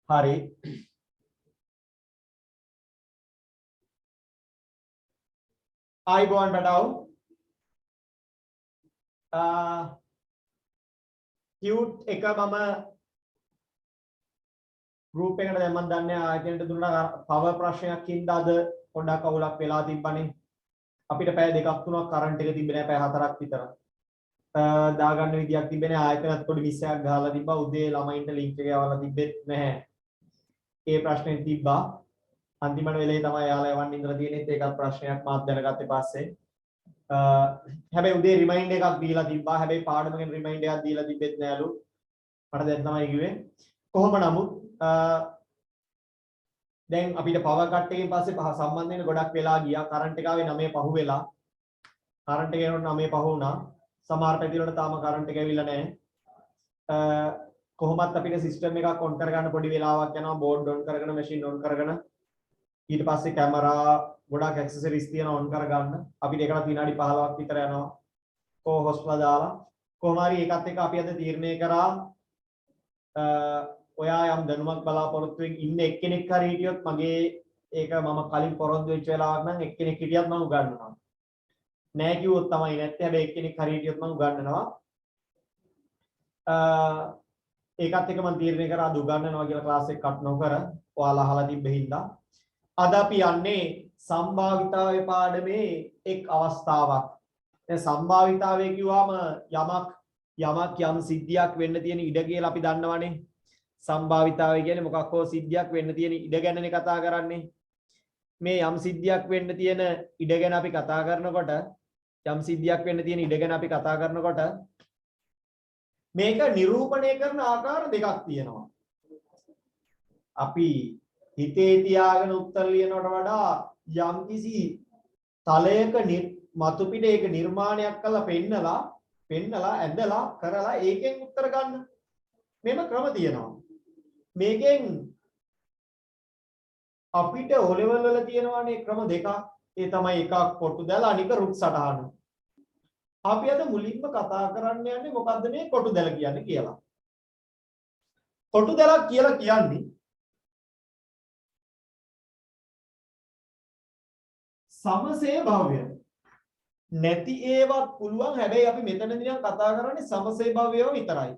හරි. ආයිබෝන් බටව. කියුට් එක මම ගෲප් එකට දැන් මම දන්නේ ආයතනයට දුන්නා පවර් ප්‍රශ්නයක් හින්දා අද පොඩ්ඩක් අවුලක් වෙලා තිබ්බනේ. අපිට පැය දෙකක් තුනක් කරන්ට් එක තිබ්බේ නැහැ, පැය හතරක් විතර. දාගන්න විදියක් තිබ්බේ නැහැ. ආයතනත් පොඩි මිස් එකක් ගහලා තිබ්බා. උදේ ළමයින්ට ලින්ක් එක යවලා තිබ්බෙත් නැහැ. ඒ ප්‍රශ්නේ තිබ්බා. අන්තිමට වෙලේ තමයි යාලා යවන්න ඉඳලා තියෙනෙත් ඒකත් ප්‍රශ්නයක් මාත් දැනගත්තේ පස්සේ. හැබැයි උදේ රිමයින්ඩ් එකක් දීලා තිබ්බා. හැබැයි පාඩම ගැන රිමයින්ඩ් එකක් දීලා තිබෙත් නෑලු. මට දැන් තමයි කිව්වේ. කොහොම නමුත් දැන් අපිට පවර් කට් එකෙන් පස්සේ සම්බන්ධ වෙන ගොඩක් වෙලා ගියා. කරන්ට් එක ආවේ 9 පහු වෙලා. කරන්ට් එක එනකොට 9 පහු වුණා. සමහර පැති වල තාම කරන්ට් එක ඇවිල්ලා නැහැ. කොහොමත් අපිට සිස්ටම් එකක් ඔන් කරගන්න පොඩි වෙලාවක් යනවා. බෝඩ් ඔන් කරගෙන මැෂින් ඔන් කරගෙන ඊට පස්සේ කැමරා ගොඩක් ඇක්සසරිස් තියෙන ඔන් කරගන්න. අපිට ඒකට විනාඩි 15ක් විතර යනවා. හොස්ටලා දාලා කොහොම හරි ඒකත් එක්ක අපි අද තීරණය කරා ඔයා යම් දැනුමක් බලාපොරොත්තුෙන් ඉන්න එක්කෙනෙක් හරි හිටියොත් මගේ ඒක මම කලින් පොරොන්දු වෙච්ච වෙලාවක් නම් එක්කෙනෙක් හිටියත් මම උගන්වනවා. නෑ කිව්වොත් තමයි නැත්තේ. හැබැයි එක්කෙනෙක් හරි හිටියොත් මම උගන්වනවා. ඒකත් එක්ක මම තීරණය කරා අද උගන්වනවා කියලා ක්ලාස් එක කට් නොකර ඔයාලා අහලා තිබ්බ හින්දා. අද අපි යන්නේ සම්භාවිතාවේ පාඩමේ එක් අවස්ථාවක්. දැන් සම්භාවිතාවේ කිව්වම යමක් යම් සිද්ධියක් වෙන්න තියෙන ඉඩ කියලා අපි දන්නවනේ. සම්භාවිතාවේ කියන්නේ මොකක් හෝ සිද්ධියක් වෙන්න තියෙන ඉඩ ගැනනේ කතා කරන්නේ. මේ යම් සිද්ධියක් වෙන්න තියෙන ඉඩ ගැන අපි කතා කරනකොට මේක නිරූපණය කරන ආකාර දෙකක් තියෙනවා. අපි හිතේ තියාගෙන උත්තර ලියනවට වඩා යම්කිසි තලයක මතු පිට ඒක නිර්මාණයක් කරලා පෙන්නලා ඇදලා කරලා ඒකෙන් උත්තර ගන්න මෙම ක්‍රම තියෙනවා. මේකෙන් අපිට O level වල තියෙනවානේ ක්‍රම දෙකක්. ඒ තමයි එකක් කොටු දැල අනික රුක් සටහන. අපි අද මුලින්ම කතා කරන්න යන්නේ මොකද්ද මේ කොටු දැල කියන්නේ කියලා. කොටු දැලක් කියලා කියන්නේ සමසේ භාවය. නැති ඒවත් පුළුවන්. හැබැයි අපි මෙතනදී නම් කතා කරන්නේ සමසේ භාවයව විතරයි.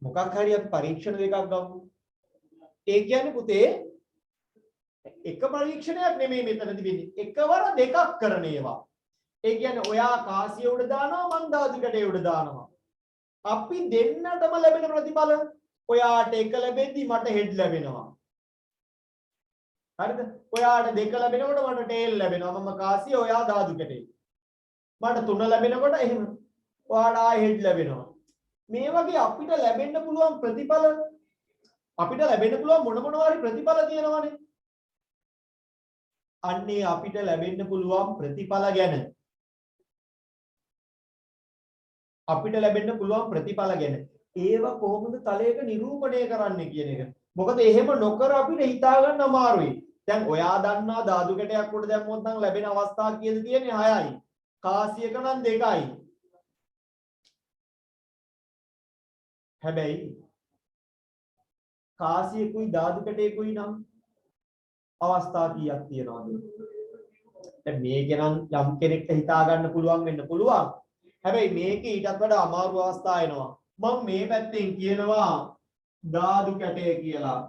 මොකක් හරි අපි පරීක්ෂණ දෙකක් ගමු. ඒ කියන්නේ පුතේ එක පරීක්ෂණයක් නෙමෙයි මෙතනදී වෙන්නේ. එකවර දෙකක් කරන ඒවා. ඒ කියන්නේ ඔයා කාසිය උඩ දානවා මං දාදු කැටේ උඩ දානවා. අපි දෙන්නටම ලැබෙන ප්‍රතිඵල ඔයාට එක ලැබෙද්දි මට හෙඩ් ලැබෙනවා. හරිද? ඔයාට දෙක ලැබෙනකොට මට ටේල් ලැබෙනවා. මම කාසිය ඔයා දාදු කැටේ. මට තුන ලැබෙනකොට එහෙම ඔයාට ආයෙ හෙඩ් ලැබෙනවා. මේ වගේ අපිට ලැබෙන්න පුළුවන් ප්‍රතිඵල අපිට ලැබෙන්න පුළුවන් මොන හරි ප්‍රතිඵල තියෙනවනේ. අන්නේ අපිට ලැබෙන්න පුළුවන් ප්‍රතිඵල ගැන ඒව කොහොමද තලයක නිරූපණය කරන්නේ කියන එක. මොකද එහෙම නොකර අපිට හිතා ගන්න අමාරුයි. දැන් ඔයා දන්නා ධාතු කැටයක් උඩ දැම්මොත් නම් ලැබෙන අවස්ථා කීයද තියෙන්නේ 6යි. කාසියක නම් 2යි. හැබැයි කාසියකුයි ධාතු කැටයකුයි නම් අවස්ථා කීයක් තියෙනවද? දැන් මේක නම් යම් කෙනෙක්ට හිතා ගන්න පුළුවන් වෙන්න පුළුවන්. හැබැයි මේකේ ඊටත් වඩා අමාරු අවස්ථා එනවා. මම මේ පැත්තෙන් කියනවා ධාතු කැටය කියලා.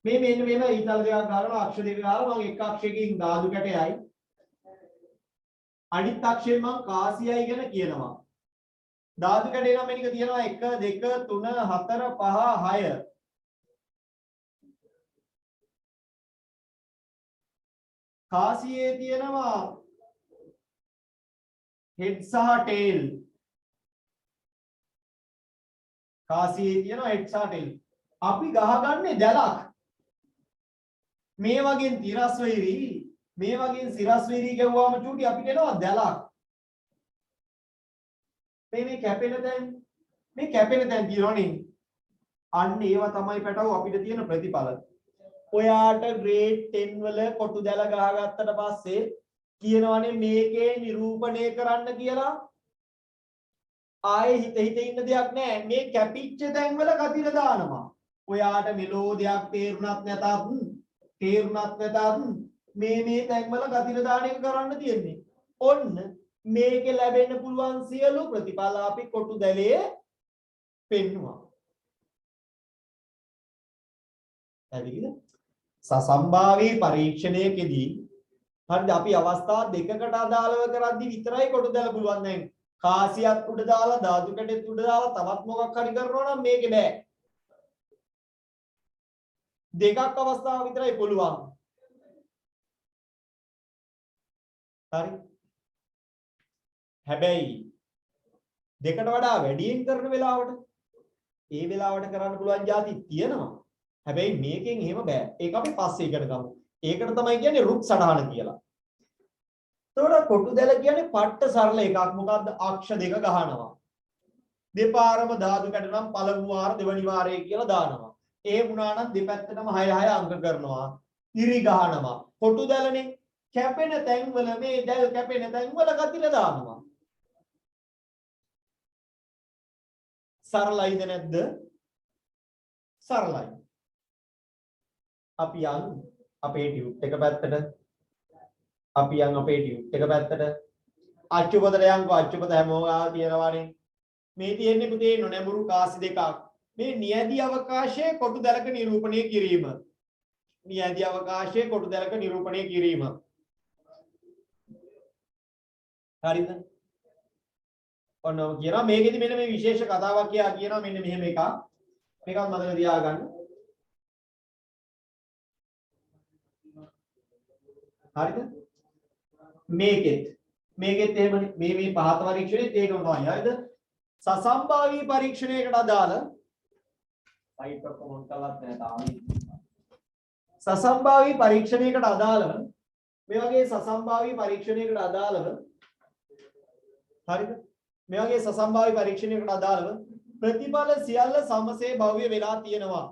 මේ මෙන්න මෙහෙම ඊතල දෙකක් ගන්නවා අක්ෂ දෙක ගාලා මම එක අක්ෂයකින් ධාතු කැටයයි අනිත් අක්ෂයෙන් මම කාසියයි ගැන කියනවා. ධාතු කැටේ නම් මේක තියෙනවා 1 2 3 4 5 6. කාසියේ තියෙනවා හෙඩ් සහ ටේල්. අපි ගහගන්නේ දැලක්. මේ වගේ තිරස් වෛරි සිරස් වෛරි කියවුවාම චූටි අපිට එනවා දැලක්. මේ කැපෙන තැන් තියෙනවනේ. අන්න ඒවා තමයි පැටව අපිට තියෙන ප්‍රතිඵල. ඔයාට ග්‍රේඩ් 10 වල කොටු දැල ගහගත්තට පස්සේ කියනවනේ මේකේ නිරූපණය කරන්න කියලා. ආයේ හිත ඉන්න දෙයක් නැහැ. මේ කැපිච්ච තැන් වල කතිර දානවා. ඔයාට මෙලෝඩියක් තේරුණත් නැතත් මේ තැන්වල ගතිර දාන එක කරන්න තියෙන්නේ. ඔන්න මේකේ ලැබෙන්න පුළුවන් සියලු ප්‍රතිඵල අපි කොටු දැලේ පෙන්නවා. හරිද? සසම්භාවී පරීක්ෂණයකදී හරිද අපි අවස්ථා දෙකකට අදාළව කරද්දී විතරයි කොටු දැල පුළුවන්. දැන් කාසියක් උඩ දාලා ධාතු කැටෙත් උඩ දාලා තවත් මොකක් හරි කරනවා නම් මේකේ බෑ. දෙකක් අවස්ථාව විතරයි පුළුවන්. හරි. හැබැයි දෙකට වඩා වැඩියෙන් කරන වෙලාවට ඒ වෙලාවට කරන්න පුළුවන් જાති තියෙනවා. හැබැයි මේකෙන් එහෙම බෑ. ඒක අපි පස්සේ ඉගෙන ගමු. ඒකට තමයි කියන්නේ රුක් සටහන කියලා. එතකොට කොටු දැල කියන්නේ පට්ට සරල එකක්. මොකද්ද? අක්ෂ දෙක ගහනවා. දෙපාරම ධාතු කැඩ නම් පළමු වාර දෙවනි වාරය කියලා දානවා. ඒ වුණා නම් දෙපැත්තටම 6 අංක කරනවා. ඉරි ගහනවා. කොටු දැලනේ කැපෙන තැන්වල මේ දැල් කැපෙන තැන්වල ගතිල දානවා. සරලයිද නැද්ද? සරලයි. අපි යන් අපේ ටියුබ් එක පැත්තට අපි යන් අපේ ටියුබ් එක පැත්තට අච්චුපතට යන්කෝ අච්චුපත හැමෝම තියෙනවානේ. මේ තියෙන්නේ පුතේ නොනැඹුරු කාසි දෙකක්. මේ නියැදි අවකාශයේ කොටු දැලක නිරූපණය කිරීම. නියැදි අවකාශයේ කොටු දැලක නිරූපණය කිරීම. හරිද? ඔන්න කියනවා මේකෙදි මෙන්න මේ විශේෂ කතාවක් කියනවා මෙන්න මෙහෙම එකක්. මේකත් මතක තියාගන්න. හරිද? මේකෙත් එහෙමනේ. මේ පහත පරීක්ෂණෙත් ඒකම තමයි. හරිද? සසම්භාවී පරීක්ෂණයකට අදාළ සයිට් එක කොමන්ට් කරලත් නැහැ තාම. සසම්භාවී පරීක්ෂණයකට අදාළව මේ වගේ සසම්භාවී පරීක්ෂණයකට අදාළව හරිද? මේ වගේ සසම්භාවී පරීක්ෂණයකට අදාළව ප්‍රතිඵල සියල්ල සමසේ භව්‍ය වෙලා තියෙනවා.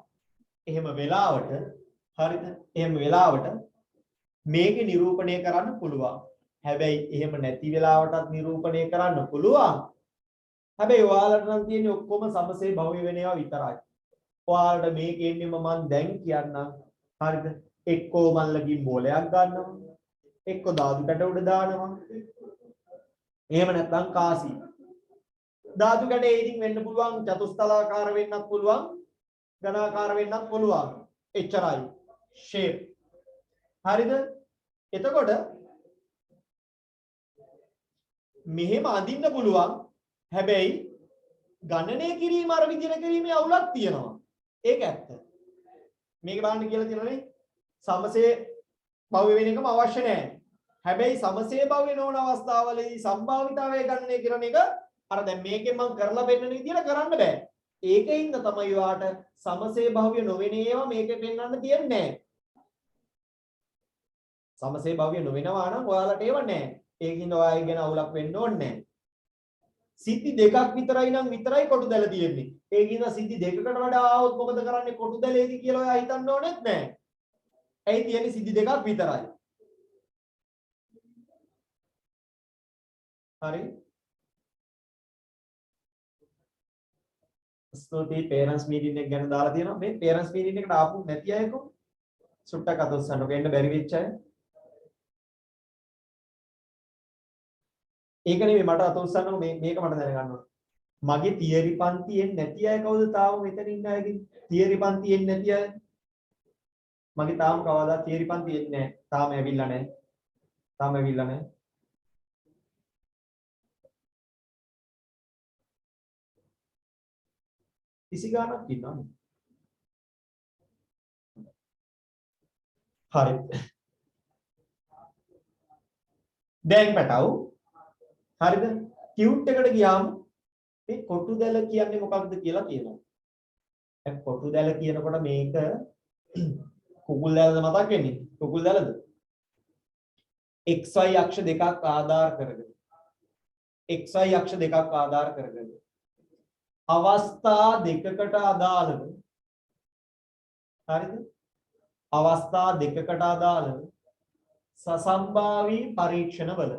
එහෙම වෙලාවට හරිද? එහෙම වෙලාවට මේක නිරූපණය කරන්න පුළුවන්. හැබැයි එහෙම නැති වෙලාවටත් නිරූපණය කරන්න පුළුවන්. හැබැයි ඔයාලට නම් තියෙන්නේ ඔක්කොම සමසේ භව්‍ය වෙන ඒවා විතරයි. ඔයාලට මේකෙන්නේම මම දැන් කියන්නම්. හරිද? එක්කෝ මල්ලකින් බෝලයක් ගන්නවා. එක්කෝ ධාතු කැට උඩ දානවා. එහෙම නැත්නම් කාසි. ධාතු කැට ඒකින් වෙන්න පුළුවන් චතුස්තලාකාර වෙන්නත් පුළුවන්. ඝනාකාර වෙන්නත් පුළුවන්. එච්චරයි. shape. හරිද? එතකොට මෙහෙම අඳින්න පුළුවන්. හැබැයි ගණනය කිරීම අර විදිහට කිරීමේ අවුලක් තියෙනවා. ඒක ඇත්ත. මේක බලන්න කියලා තියෙනනේ සමසේ භව්‍ය වෙන එකම අවශ්‍ය නැහැ. හැබැයි සමසේ භව්‍ය නොවන අවස්ථාවලදී සම්භාවිතාවය ගණනය කරන එක අර දැන් මේකෙන් මම කරලා පෙන්නන විදිහට කරන්න බෑ. ඒකෙන්ද තමයි ඔයාට සමසේ භව්‍ය නොවන ඒවා මේකේ පෙන්වන්න තියන්නේ. සමසේ භව්‍ය නොවෙනවා නම් ඔයාලට ඒව නැහැ. ඒකින්ද ඔයා ගැන අවුලක් වෙන්න ඕනේ නැහැ. සිද්ධි දෙකක් විතරයි නම් විතරයි කොටු දැල තියෙන්නේ. ඒකින්ද සිද්ධි දෙකකට වඩා ආවොත් මොකද කරන්නේ කොටු දැලේදී කියලා ඔයා හිතන්න ඕනෙත් නැහැ. ඇයි තියෙන්නේ සිද්ධි දෙකක් විතරයි. හරි? ස්තුතියි පේරන්ට්ස් මීටින් එක ගැන දාලා තියෙනවා. මේ පේරන්ට්ස් මීටින් එකට ආපු නැති අයකෝ සුට්ටක් අතොස්සන්නකෝ එන්න බැරි වෙච්ච අය. ඒක නෙමෙයි මට අත උස්සන්නකො මේක මට දැනගන්න ඕන. මගේ තියරි පන්තියෙන් නැති අය කවුද තාම මෙතන ඉන්න අයගේ? තියරි පන්තියෙන් නැති අය. මගේ තාම කවදා තියරි පන්තියෙන් නැහැ. තාම ඇවිල්ලා නැහැ. තාම ඇවිල්ලා නැහැ. කිසි ගානක් ඉන්නවද? හරි. දැන් පැටව හරිද? ටියුට් එකට ගියාම මේ කොටු දැල කියන්නේ මොකක්ද කියලා කියනවා. දැන් කොටු දැල කියනකොට මේක කුකුල් දැලද මතක් වෙන්නේ? කුකුල් දැලද? XY අක්ෂ දෙකක් ආධාර කරගෙන. XY අක්ෂ දෙකක් ආධාර කරගෙන. අවස්ථා දෙකකට අදාළව හරිද? අවස්ථා දෙකකට අදාළව සසම්භාවී පරීක්ෂණවල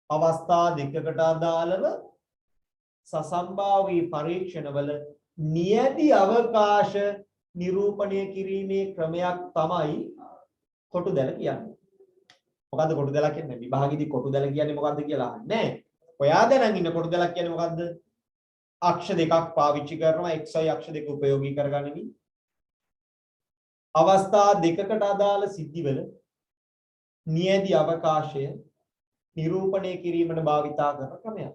අවස්ථා දෙකකට අදාළව සසම්භාවී පරීක්ෂණවල නියැදි අවකාශ නිරූපණය කිරීමේ ක්‍රමයක් තමයි කොටු දැල කියන්නේ. මොකද්ද කොටු දැල කියන්නේ? විභාගෙදි කොටු දැල කියන්නේ මොකද්ද කියලා අහන්නේ. ඔයා දැනන් ඉන්න කොටු දැලක් කියන්නේ මොකද්ද? අක්ෂ දෙකක් පාවිච්චි කරනවා xy අක්ෂ දෙක උපයෝගී කරගනිමින් අවස්ථා දෙකකට අදාළ සිද්ධිවල නියැදි අවකාශය නිරූපණය කිරීමට භාවිතා කරන ක්‍රමයක්.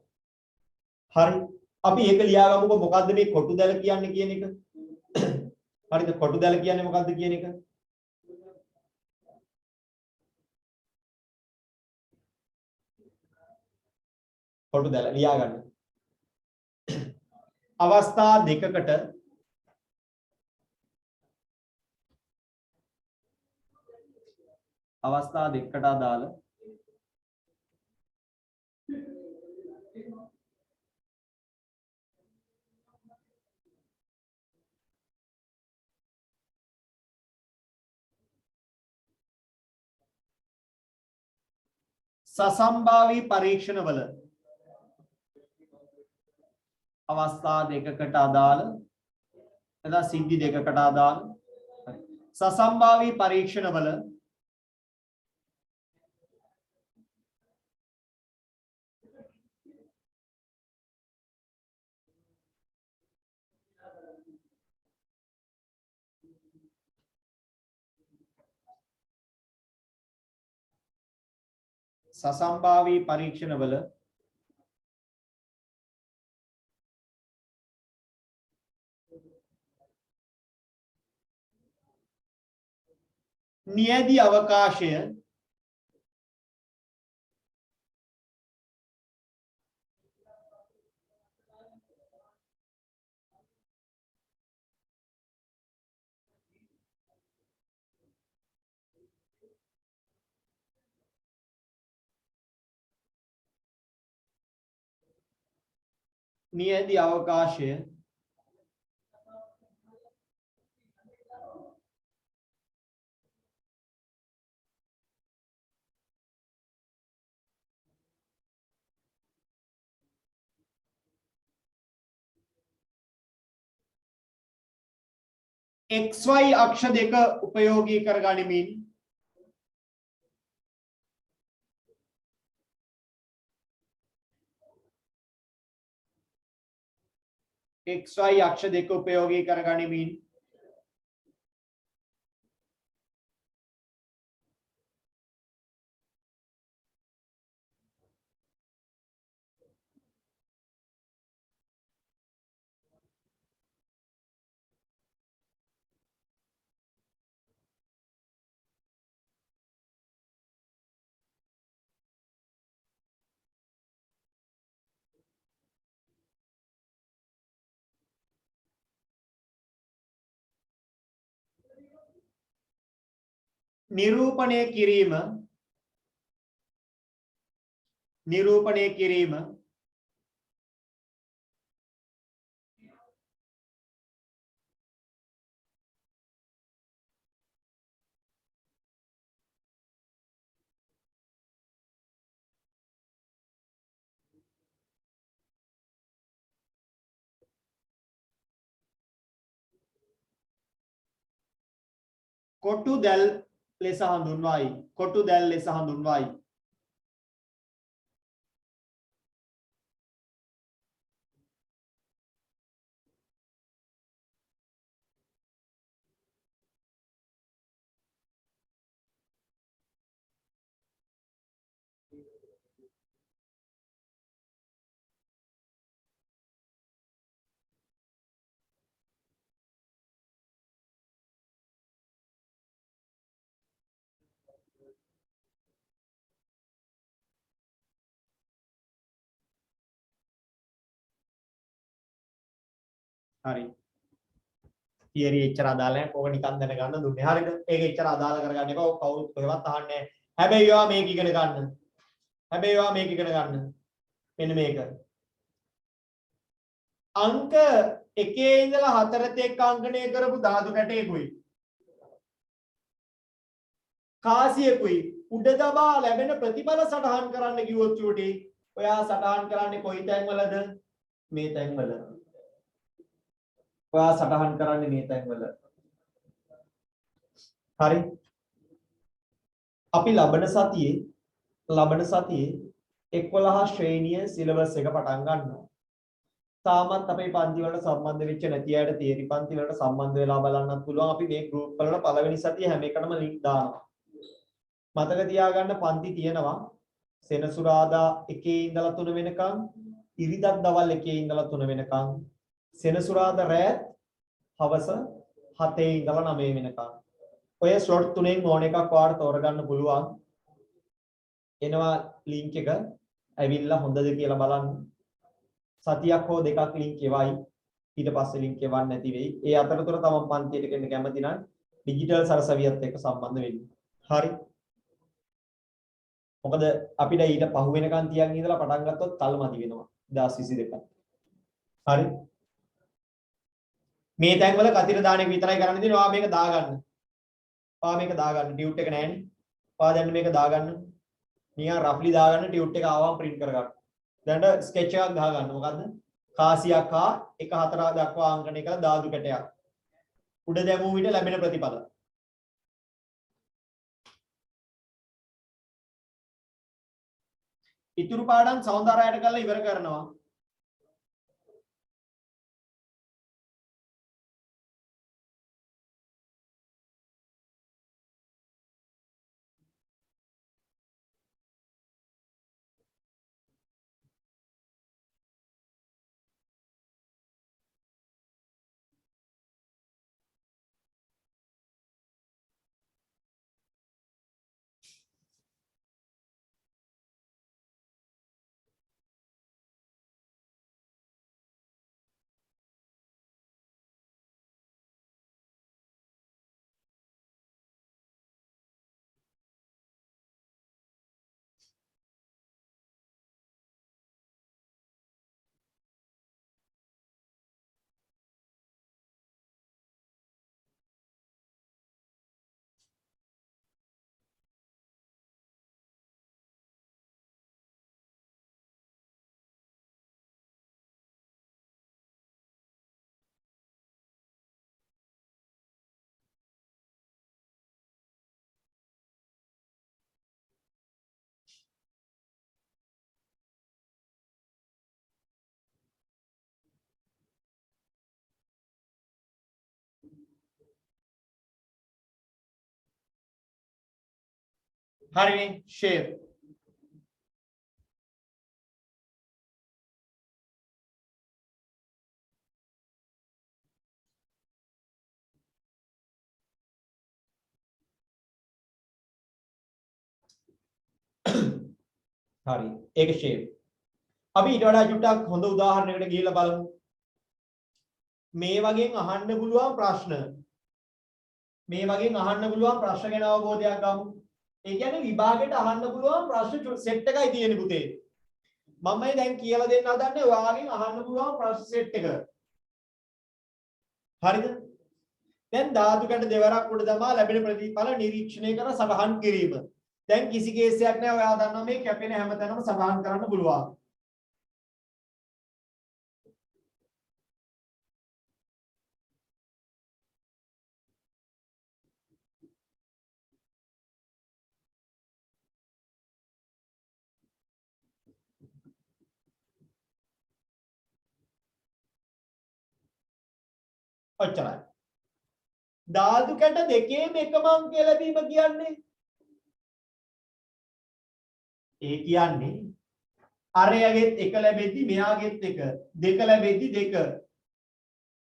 හරි. අපි ඒක ලියාගමුකෝ මොකද්ද මේ කොටු දැල කියන්නේ කියන එක. හරිද? කොටු දැල කියන්නේ මොකද්ද කියන එක. කොටු දැල ලියාගන්න. අවස්ථා දෙකකට අදාළ සසම්භාවී පරීක්ෂණවල අවස්ථා දෙකකට අදාළ එදා සිද්ධි දෙකකට අදාළ සසම්භාවී පරීක්ෂණවල නියැදි අවකාශය XY අක්ෂ දෙක උපයෝගී කරගනිමින් නිරූපණය කිරීම කොටු දැල් ලෙස හඳුන්වයි. හරි. තියරි එච්චර අදාළ නැහැ. ඕක නිකන් දැනගන්න දුන්නේ. හරිද? ඒක එච්චර අදාළ කරගන්න එපා. ඔක කවුරුත් කොහෙවත් අහන්නේ නැහැ. හැබැයි ඒවා මේක ඉගෙන ගන්න. මෙන්න මේක. අංක 1 ඉඳලා 4 තෙක් අංකණය කරපු ධාතු කැටයකුයි. කාසියකුයි උඩ දබා ලැබෙන ප්‍රතිඵල සටහන් කරන්න කිව්වොත් චූටි. ඔයා සටහන් කරන්නේ කොයි තැන්වලද? මේ තැන්වල. ඔයා සටහන් කරන්නේ මේ තැන්වල. හරි. අපි ලබන සතියේ 11 ශ්‍රේණිය සිලබස් එක පටන් ගන්නවා. තාමත් අපේ පන්ති වලට සම්බන්ධ වෙච්ච නැති අයට තියරි පන්ති වලට සම්බන්ධ වෙලා බලන්නත් පුළුවන්. අපි මේ ගෲප් වලට පළවෙනි සතියේ හැම එකටම ලින්ක් දානවා. මතක තියාගන්න පන්ති තියෙනවා සෙනසුරාදා 1 ඉඳලා 3 වෙනකන්, ඉරිදා දවල් 1 ඉඳලා 3 වෙනකන්, සෙනසුරාදා රෑ හවස 7 ඉඳලා 9 වෙනකන්. ඔය ස්ලොට් තුනෙන් ඕන එකක් ඔයාලට තෝරගන්න පුළුවන්. එනවා ලින්ක් එක ඇවිල්ලා හොඳද කියලා බලන්න. සතියක් හෝ දෙකක් ලින්ක් එවයි. ඊට පස්සේ ලින්ක් එවන්න නැති වෙයි. ඒ අතරතුර තමන් පන්තියට එන්න කැමති නම් ඩිජිටල් සරසවියත් එක්ක සම්බන්ධ වෙන්න. හරි. මොකද අපිට ඊට පහු වෙනකන් තියන් ඉඳලා පටන් ගත්තොත් කල්මදි වෙනවා 2022. හරි. මේ තැන්වල කතිර දාන එක විතරයි කරන්න තියෙන්නේ. ඔයා මේක දාගන්න. ඔයා මේක දාගන්න. ටියුට් එක නැහැනේ. ඔයා දැන් මේක දාගන්න. නිකන් රෆ්ලි දාගන්න ටියුට් එක ආවම print කරගන්න. දැන් ස්කෙච් එකක් ගහගන්න. මොකද්ද? කාසියක් හා 1 4 දක්වා අංකණය කළ ධාතු කැටයක්. උඩ දැමූ විට ලැබෙන ප්‍රතිපල. ඉතුරු පාඩම් සෞන්දර්යයට කරලා ඉවර කරනවා. හරිනේ ෂේර්. හරි. ඒක ෂේර්. අපි ඊට වඩා චුට්ටක් හොඳ උදාහරණයකට ගිහිල්ලා බලමු. මේ වගේ අහන්න පුළුවන් ප්‍රශ්න. මේ වගේ අහන්න පුළුවන් ප්‍රශ්න ගැන අවබෝධයක් ගමු. ඒ කියන්නේ විභාගයට අහන්න පුළුවන් ප්‍රශ්න සෙට් එකයි තියෙන්නේ පුතේ. මම දැන් කියලා දෙන්න හදන්නේ ඔයාගෙන් අහන්න පුළුවන් ප්‍රශ්න සෙට් එක. හරිද? දැන් ධාතු කැට දෙවරක් උඩ දමා ලැබෙන ප්‍රතිඵල නිරීක්ෂණය කර සටහන් කිරීම. දැන් කිසි කේසයක් නැහැ. ඔයා දන්නවා මේ කැපෙන හැමතැනම සටහන් කරන්න පුළුවන්. ඔච්චරයි. ධාතු කැට දෙකේම එකම අංකය ලැබීම කියන්නේ අරයගෙත් එක ලැබෙද්දි මෙයාගෙත් එක, දෙක ලැබෙද්දි දෙක,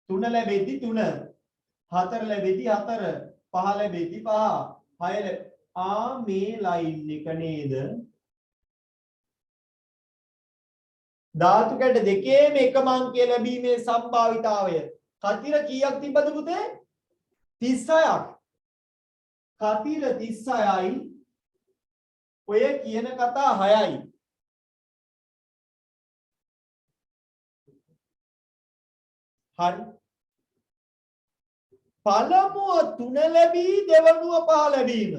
තුන ලැබෙද්දි තුන, හතර ලැබෙද්දි හතර, පහ ලැබෙද්දි පහ, හය මේ ලයින් එක නේද? ධාතු කැට දෙකේම එකම අංකය ලැබීමේ සම්භාවිතාවය කතිර කීයක් තිබ්බද පුතේ? 36ක්. කතිර 36යි. ඔය කියන කතා 6යි. හරි. පළමුව 3 ලැබී දෙවනුව 5 ලැබීම.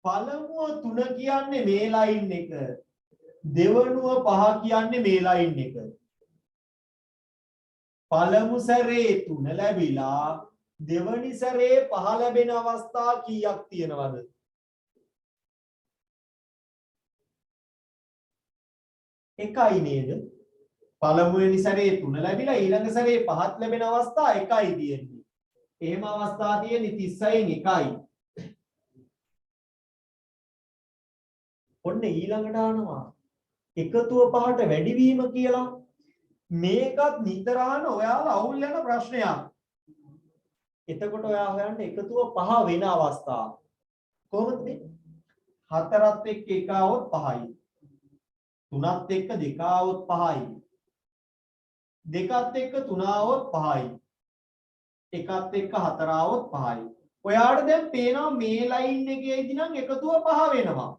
පළමුව 3 කියන්නේ මේ ලයින් එක. දෙවනුව 5 කියන්නේ මේ ලයින් එක. පළමු සැරේ 3 ලැබිලා දෙවනි සැරේ 5 ලැබෙන අවස්ථා කීයක් තියෙනවද? එකයි නේද? පළමුවෙනි සැරේ 3 ලැබිලා ඊළඟ සැරේ 5ක් ලැබෙන අවස්ථා එකයි තියෙන්නේ. එහෙම අවස්ථා තියෙන්නේ 30යින් එකයි. ඔන්න ඊළඟට ආනවා එකතුව 5ට වැඩිවීම කියලා. මේකත් නිතර අහන ඔයාලා අවුල් යන ප්‍රශ්නයක්. එතකොට ඔයා හොයන්න එකතුව 5 වෙන අවස්ථා. කොහොමද මේ? 4ත් එක්ක 1 આવොත් 5යි. 3ත් එක්ක 2 આવොත් 5යි. 2ත් එක්ක 3 આવොත් 5යි. 1ත් එක්ක 4 આવොත් 5යි. ඔයාට දැන් පේනවා මේ ලයින් එකේදී නම් එකතුව 5 වෙනවා.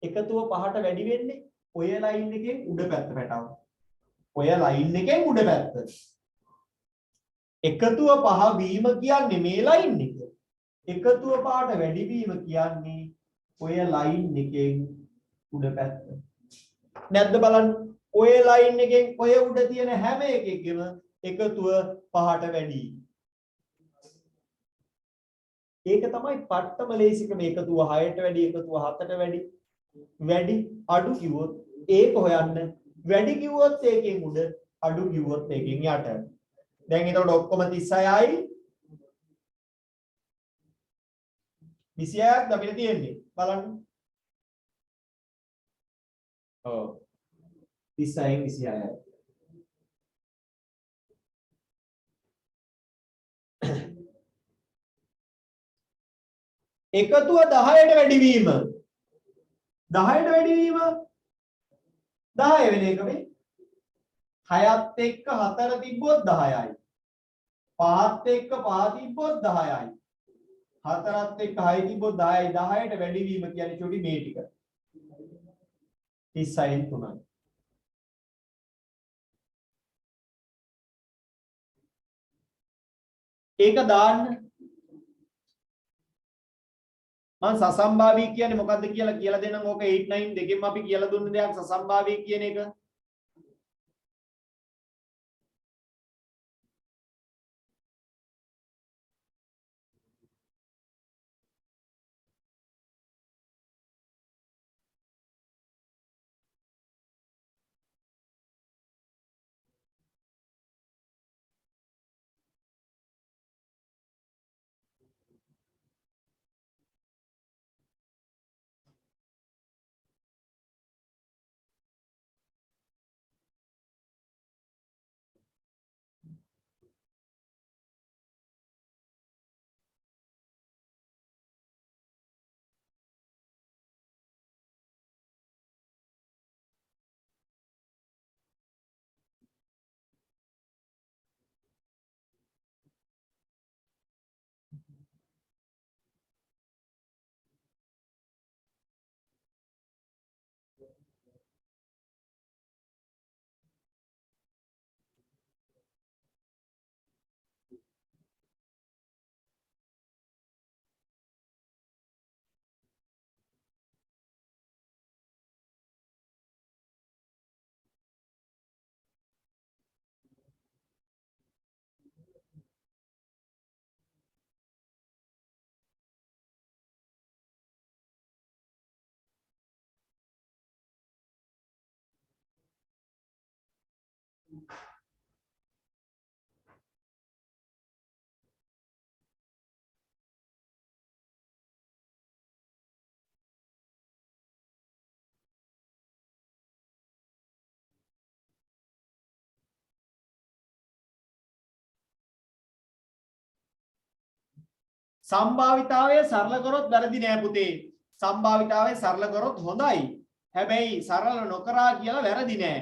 එකතුව 5ට වැඩි වෙන්නේ ඔය ලයින් එකෙන් උඩ පැත්ත පැටව. ඔය ලයින් එකෙන් උඩ පැත්ත. එකතුව 5 වීම කියන්නේ මේ ලයින් එක. එකතුව 5ට වැඩි වීම කියන්නේ ඔය ලයින් එකෙන් උඩ පැත්ත. නැද්ද බලන්න. ඔය ලයින් එකෙන් ඔය උඩ තියෙන හැම එකකෙම එකතුව 5ට වැඩි. ඒක තමයි පට්ටම ලේසිකම. එකතුව 6ට වැඩි, එකතුව 7ට වැඩි. වැඩි අඩු කිව්වොත් ඒක හොයන්න. වැඩි කිව්වොත් ඒකෙන් උඩ, අඩු කිව්වොත් ඒකෙන් යට. දැන් එතකොට ඔක්කොම 36යි 26ක් අපිට තියෙන්නේ. බලන්න. ඔව්. 36න් 26යි. එකතුව 10ට වැඩි වීම. 10ට වැඩි වීම 10 වෙන එක මේ. 6ත් එක්ක 4 තිබ්බොත් 10යි. 5ත් එක්ක 5 තිබ්බොත් 10යි. 4ත් එක්ක 6 තිබ්බොත් 10යි. 10ට වැඩි වීම කියන්නේ චොටි මේ ටික. 36න් 3යි. ඒක දාන්න. මම සසම්භාවී කියන්නේ මොකද්ද කියලා දෙන්නම්. ඕක 8 9 දෙකෙන්ම අපි කියලා දුන්න දෙයක් සසම්භාවී කියන එක. සම්භාවිතාවය සරල කරොත් වැරදි නෑ පුතේ. සම්භාවිතාවය සරල කරොත් හොඳයි. හැබැයි සරල නොකරා කියලා වැරදි නෑ.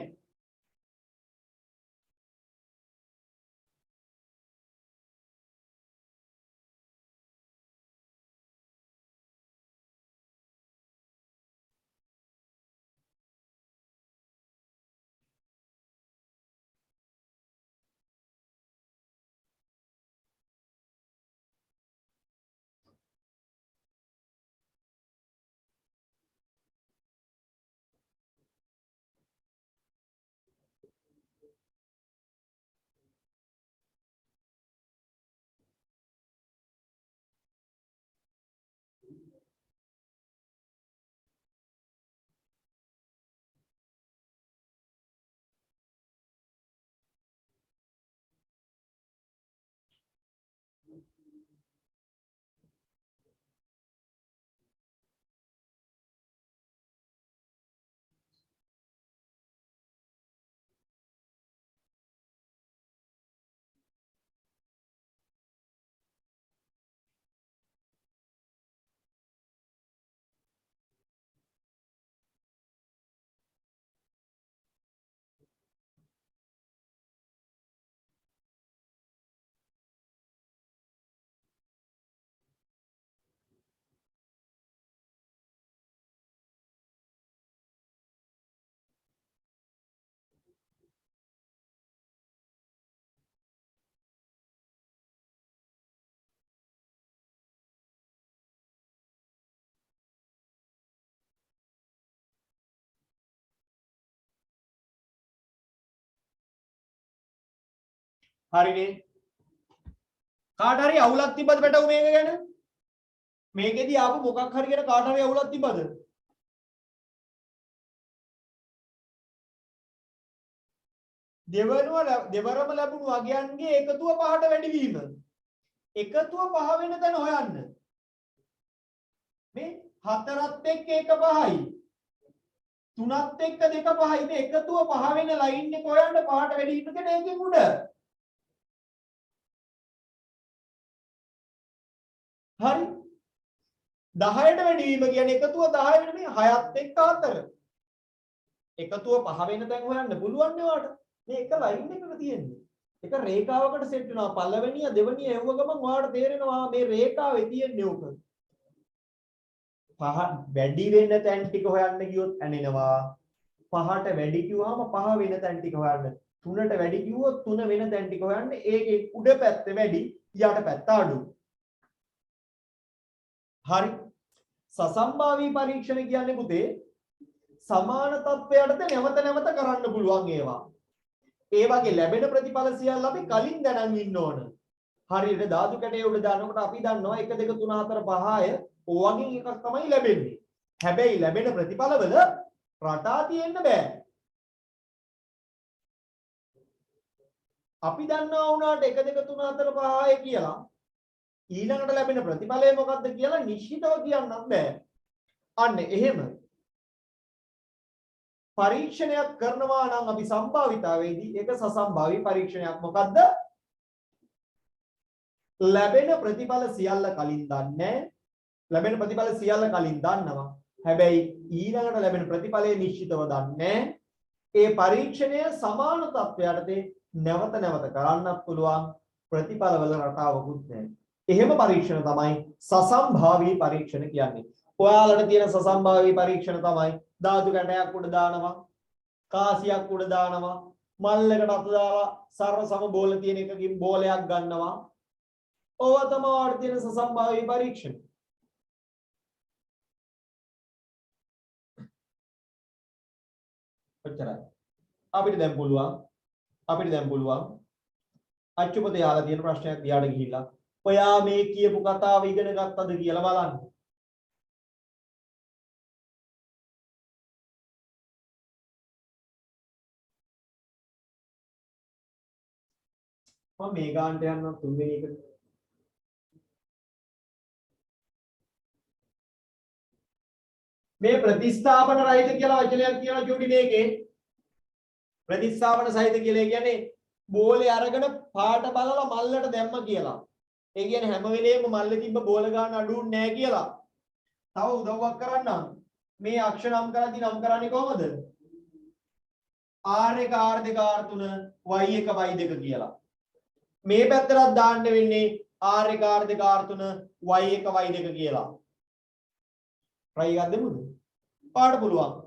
හරිනේ. කාට හරි අවුලක් තිබ්බද බටව මේක ගැන? මේකෙදි ආපු මොකක් හරි ගැන කාට හරි අවුලක් තිබ්බද? දෙවරම ලැබුණු අගයන්ගේ එකතුව 5ට වැඩි වීම. එකතුව 5 වෙන තැන හොයන්න. මේ 4ත් එක්ක 1 5යි. 3ත් එක්ක 2 5යි. මේ එකතුව 5 වෙන ලයින් එක හොයන්න 5ට වැඩි වීම කියන එකෙන් උඩ. හරි. 10ට වැඩි වීම කියන්නේ එකතුව 10 වෙන මේ 6ත් එක්ක 4. එකතුව 5 වෙන තැන් හොයන්න පුළුවන් නේ ඔයාලට. මේ එක ලයින් එකක තියෙන්නේ. එක රේඛාවකට සෙට් වෙනවා. පළවෙනිය දෙවෙනිය එව්ව ගමන් ඔයාලට තේරෙනවා මේ රේඛාවේ තියෙන්නේ උක. පහ වැඩි වෙන තැන් ටික හොයන්න ගියොත් ඇනෙනවා. 5ට වැඩි කිව්වම 5 වෙන තැන් ටික හොයන්න. 3ට වැඩි කිව්වොත් 3 වෙන තැන් ටික හොයන්න. ඒකේ උඩ පැත්ත වැඩි, යට පැත්ත අඩු. හරි. සසම්භාවී පරීක්ෂණ කියන්නේ පුතේ සමාන තත්ත්වයටද නැවත නැවත කරන්න පුළුවන් ඒවා. ඒ වගේ ලැබෙන ප්‍රතිඵල සියල්ල අපි කලින් දැනන් ඉන්න ඕන. හරියට ධාතු කැටේ උඩ දානකොට අපි දන්නවා 1 2 3 4 5 ඕවගේ එකක් තමයි ලැබෙන්නේ. හැබැයි ලැබෙන ප්‍රතිඵලවල රටා තියෙන්න බෑ. අපි දන්නවා වුණාට 1 2 3 4 5 කියලා ඊළඟට ලැබෙන ප්‍රතිඵලය මොකක්ද කියලා නිශ්චිතව කියන්නත් බෑ. අන්න එහෙම පරීක්ෂණයක් කරනවා නම් අපි සම්භාවිතාවේදී ඒක සසම්භාවී පරීක්ෂණයක්. මොකද්ද? ලැබෙන ප්‍රතිඵල සියල්ල කලින් දන්නේ. ලැබෙන ප්‍රතිඵල සියල්ල කලින් දන්නවා. හැබැයි ඊළඟට ලැබෙන ප්‍රතිඵලය නිශ්චිතව දන්නේ. ඒ පරීක්ෂණය සමාන තත්ත්වයටදී නැවත නැවත කරන්නත් පුළුවන්. ප්‍රතිඵලවල රටාවකුත් නැහැ. එහෙම පරීක්ෂණ තමයි සසම්භාවී පරීක්ෂණ කියන්නේ. ඔයාලට තියෙන සසම්භාවී පරීක්ෂණ තමයි ධාතු කැටයක් උඩ දානවා, කාසියක් උඩ දානවා, මල්ලකට අත දාලා සර්ව සම බෝල තියෙන එකකින් බෝලයක් ගන්නවා. ඕවා තමයි ඔයාලට තියෙන සසම්භාවී පරීක්ෂණ. ඔච්චරයි. අපිට දැන් පුළුවන් අච්චුපතේ යාලා තියෙන ප්‍රශ්නයක් දිහාට ගිහිල්ලා ඔයා මේ කියපු කතාව ඉගෙන ගත්තද කියලා බලන්න. මම මේ ගානට යනවා තුන්වෙනි එකට. මේ ප්‍රතිස්ථාපන රහිත කියලා වචනයක් කියනවා චූටි මේකේ. ප්‍රතිස්ථාපන සහිත කියලා කියන්නේ බෝලේ අරගෙන පාට බලලා මල්ලට දැම්ම කියලා. ඒ කියන්නේ හැම වෙලේම මල්ලේ තිබ්බ බෝල ගන්න අඩුුන්නේ නැහැ කියලා. තව උදව්වක් කරන්නම්. මේ අක්ෂර නම් කරද්දී නම් කරන්නේ කොහොමද? R1 R2 R3 Y1 Y2 කියලා. මේ පැත්තට දාන්න වෙන්නේ R1 R2 R3 Y1 Y2 කියලා. try එකක් දෙමුද? පාඩ පුළුවන්.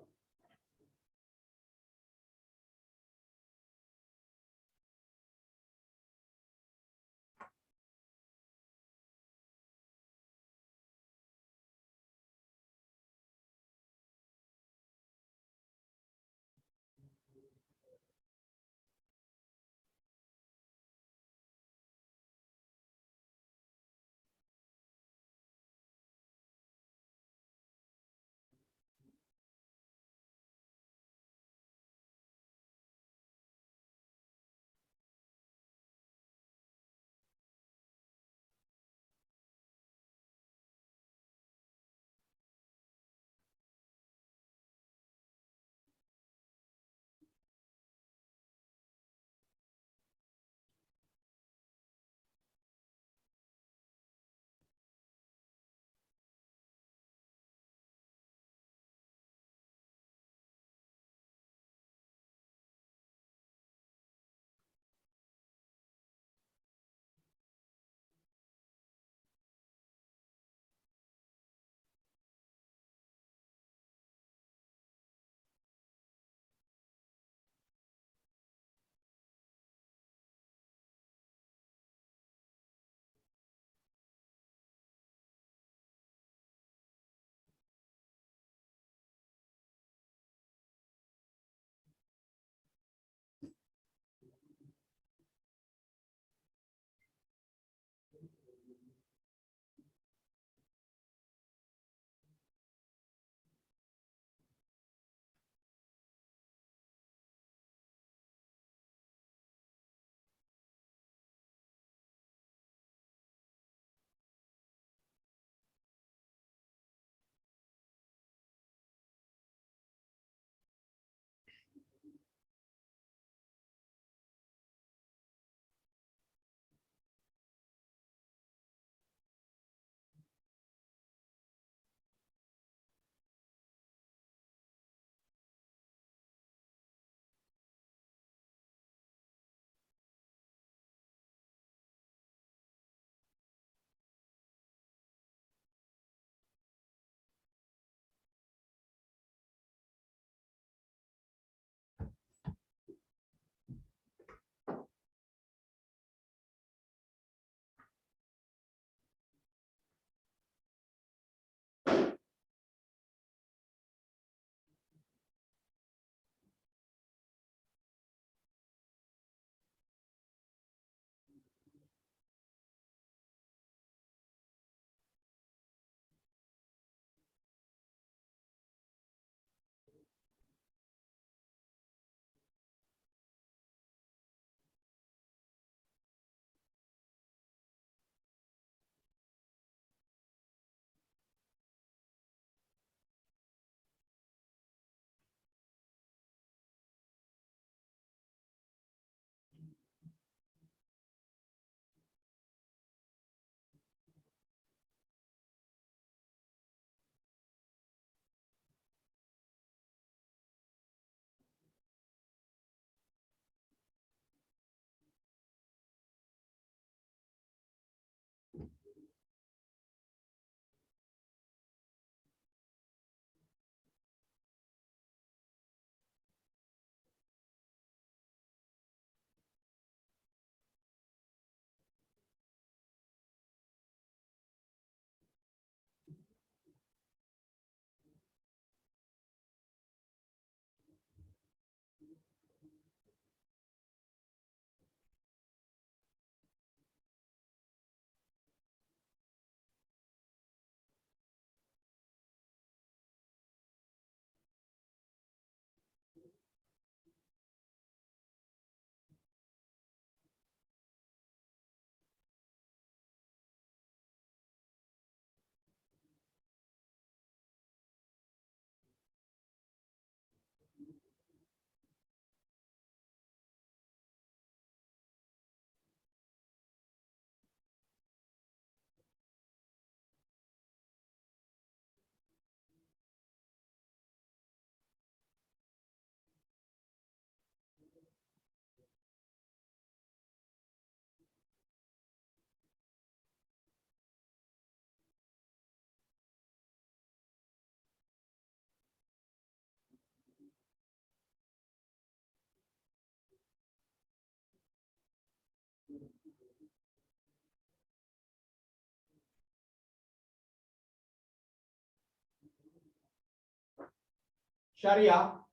Sharia.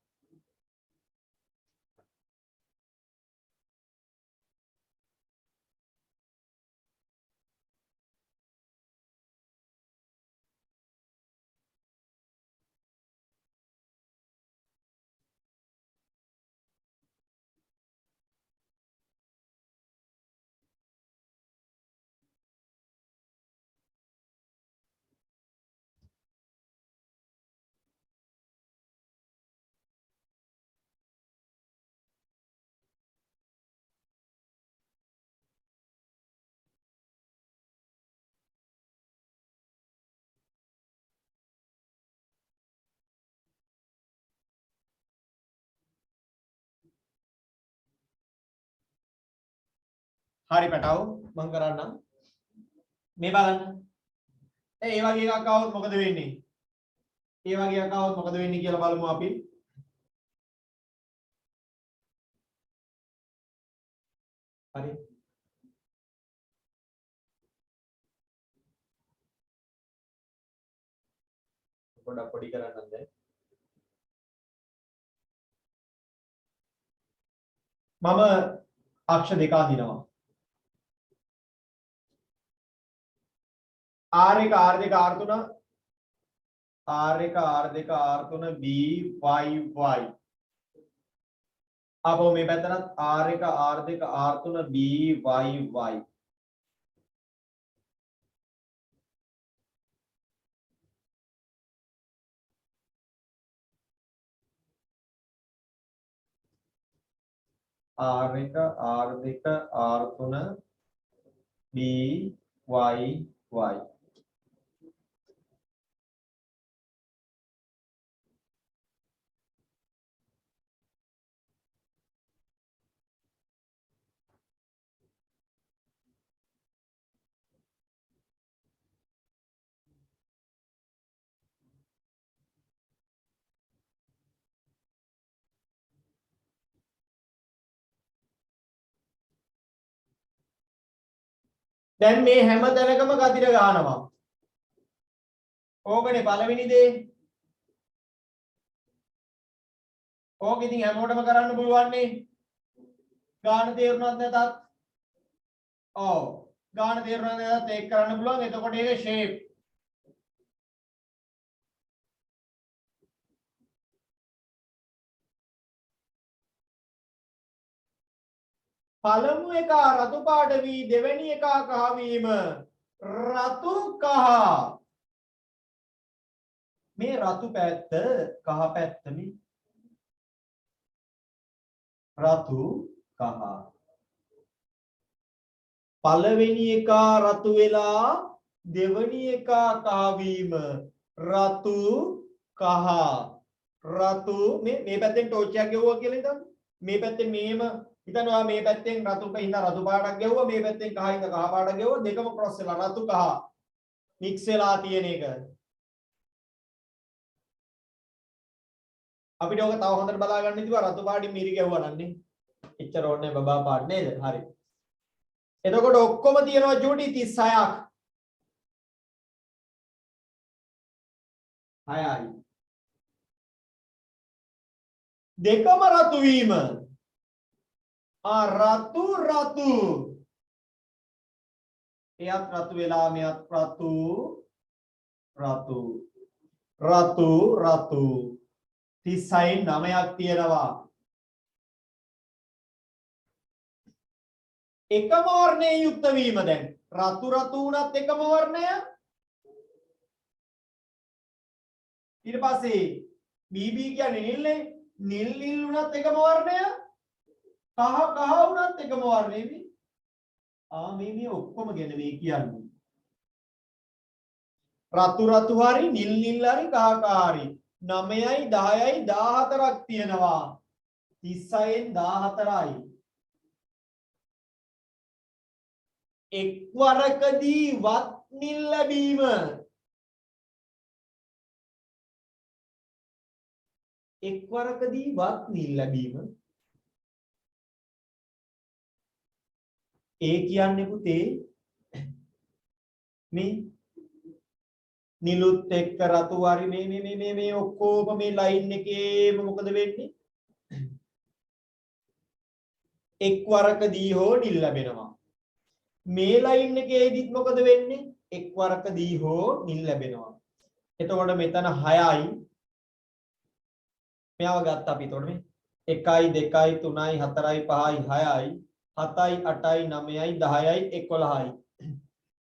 හරි පැටව මම කරන්නම් මේ බලන්න ඒ වගේ එකක් આવොත් මොකද වෙන්නේ ඒ වගේ එකක් આવොත් මොකද වෙන්නේ කියලා බලමු අපි හරි පොඩක් පොඩි කරන්නම් දැන් මම අක්ෂ දෙක අදිනවා R1 R2 R3 R1 R2 R3 B Y Y අපෝ මේ පැත්තට R1 R2 R3 B Y Y R1 R2 R3 B Y Y දැන් මේ හැම තැනකම ගතිර ගන්නවා ඕකනේ පළවෙනි දේ ඕක ඉතින් හැමෝටම කරන්න පුළුවන් නේ ගාන තේරුණාද නැතත් ඔව් ගාන තේරුණාද නැතත් ඒක කරන්න පුළුවන් එතකොට ඒක ෂේප් පළමු එක රතු පාට වී දෙවෙනි එක කහ වීම රතු කහ මේ රතු පැත්ත කහ පැත්ත මේ රතු කහ පළවෙනි එක රතු වෙලා දෙවෙනි එක කහ වීම රතු කහ රතු මේ පැත්තෙන් ටෝච් එකක් ගෙවුවා කියලා හිතන්න මේ පැත්තෙන් මේම හිතනවා මේ පැත්තෙන් රතු ඉඳ රතු පාටක් ගෙවුවා මේ පැත්තෙන් කහ ඉඳ කහ පාටක් ගෙවුවා දෙකම ක්‍රොස් වෙලා රතු කහ මික්ස් වෙලා තියෙන එක අපිට ඕක තව හොඳට බලා ගන්න ඉතිවා රතු පාටින් මිරි ගැහුවා නන්නේ එච්චර ඕනේ බබා පාට නේද හරි එතකොට ඔක්කොම තියෙනවා ජූටි 36ක් 6යි දෙකම රතු වීම රතු රතු එයත් රතු වෙලා මෙයත් රතු රතු රතු රතු 36න් 9ක් තියෙනවා එකම වර්ණයේ යුක්ත වීම දැන් රතු රතු උනත් එකම වර්ණය ඊට පස්සේ BB කියන්නේ නිල්නේ නිල් නිල් උනත් එකම වර්ණය කහ කහ උනත් එකම වර්ණය මේ ඔක්කොම ගැන මේ කියන්නේ රතු රතු හරි නිල් නිල් හරි කහ කහ හරි 9යි 10යි 14ක් තියෙනවා 36න් 14යි එක්වරකදී වත් නිල් ලැබීම එක්වරකදී වත් නිල් ලැබීම ඒ කියන්නේ පුතේ මේ නිලුත් එක්ක රතු හරි මේ ඔක්කොම මේ ලයින් එකේම මොකද වෙන්නේ? එක්වරකදී හෝ නිල් ලැබෙනවා. මේ ලයින් එකේදීත් මොකද වෙන්නේ? එක්වරකදී හෝ නිල් ලැබෙනවා. එතකොට මෙතන 6යි මෙයාව ගත්ත අපි. එතකොට මේ 1යි 2යි 3යි 4යි 5යි 6යි 7යි 8යි 9යි 10යි 11යි.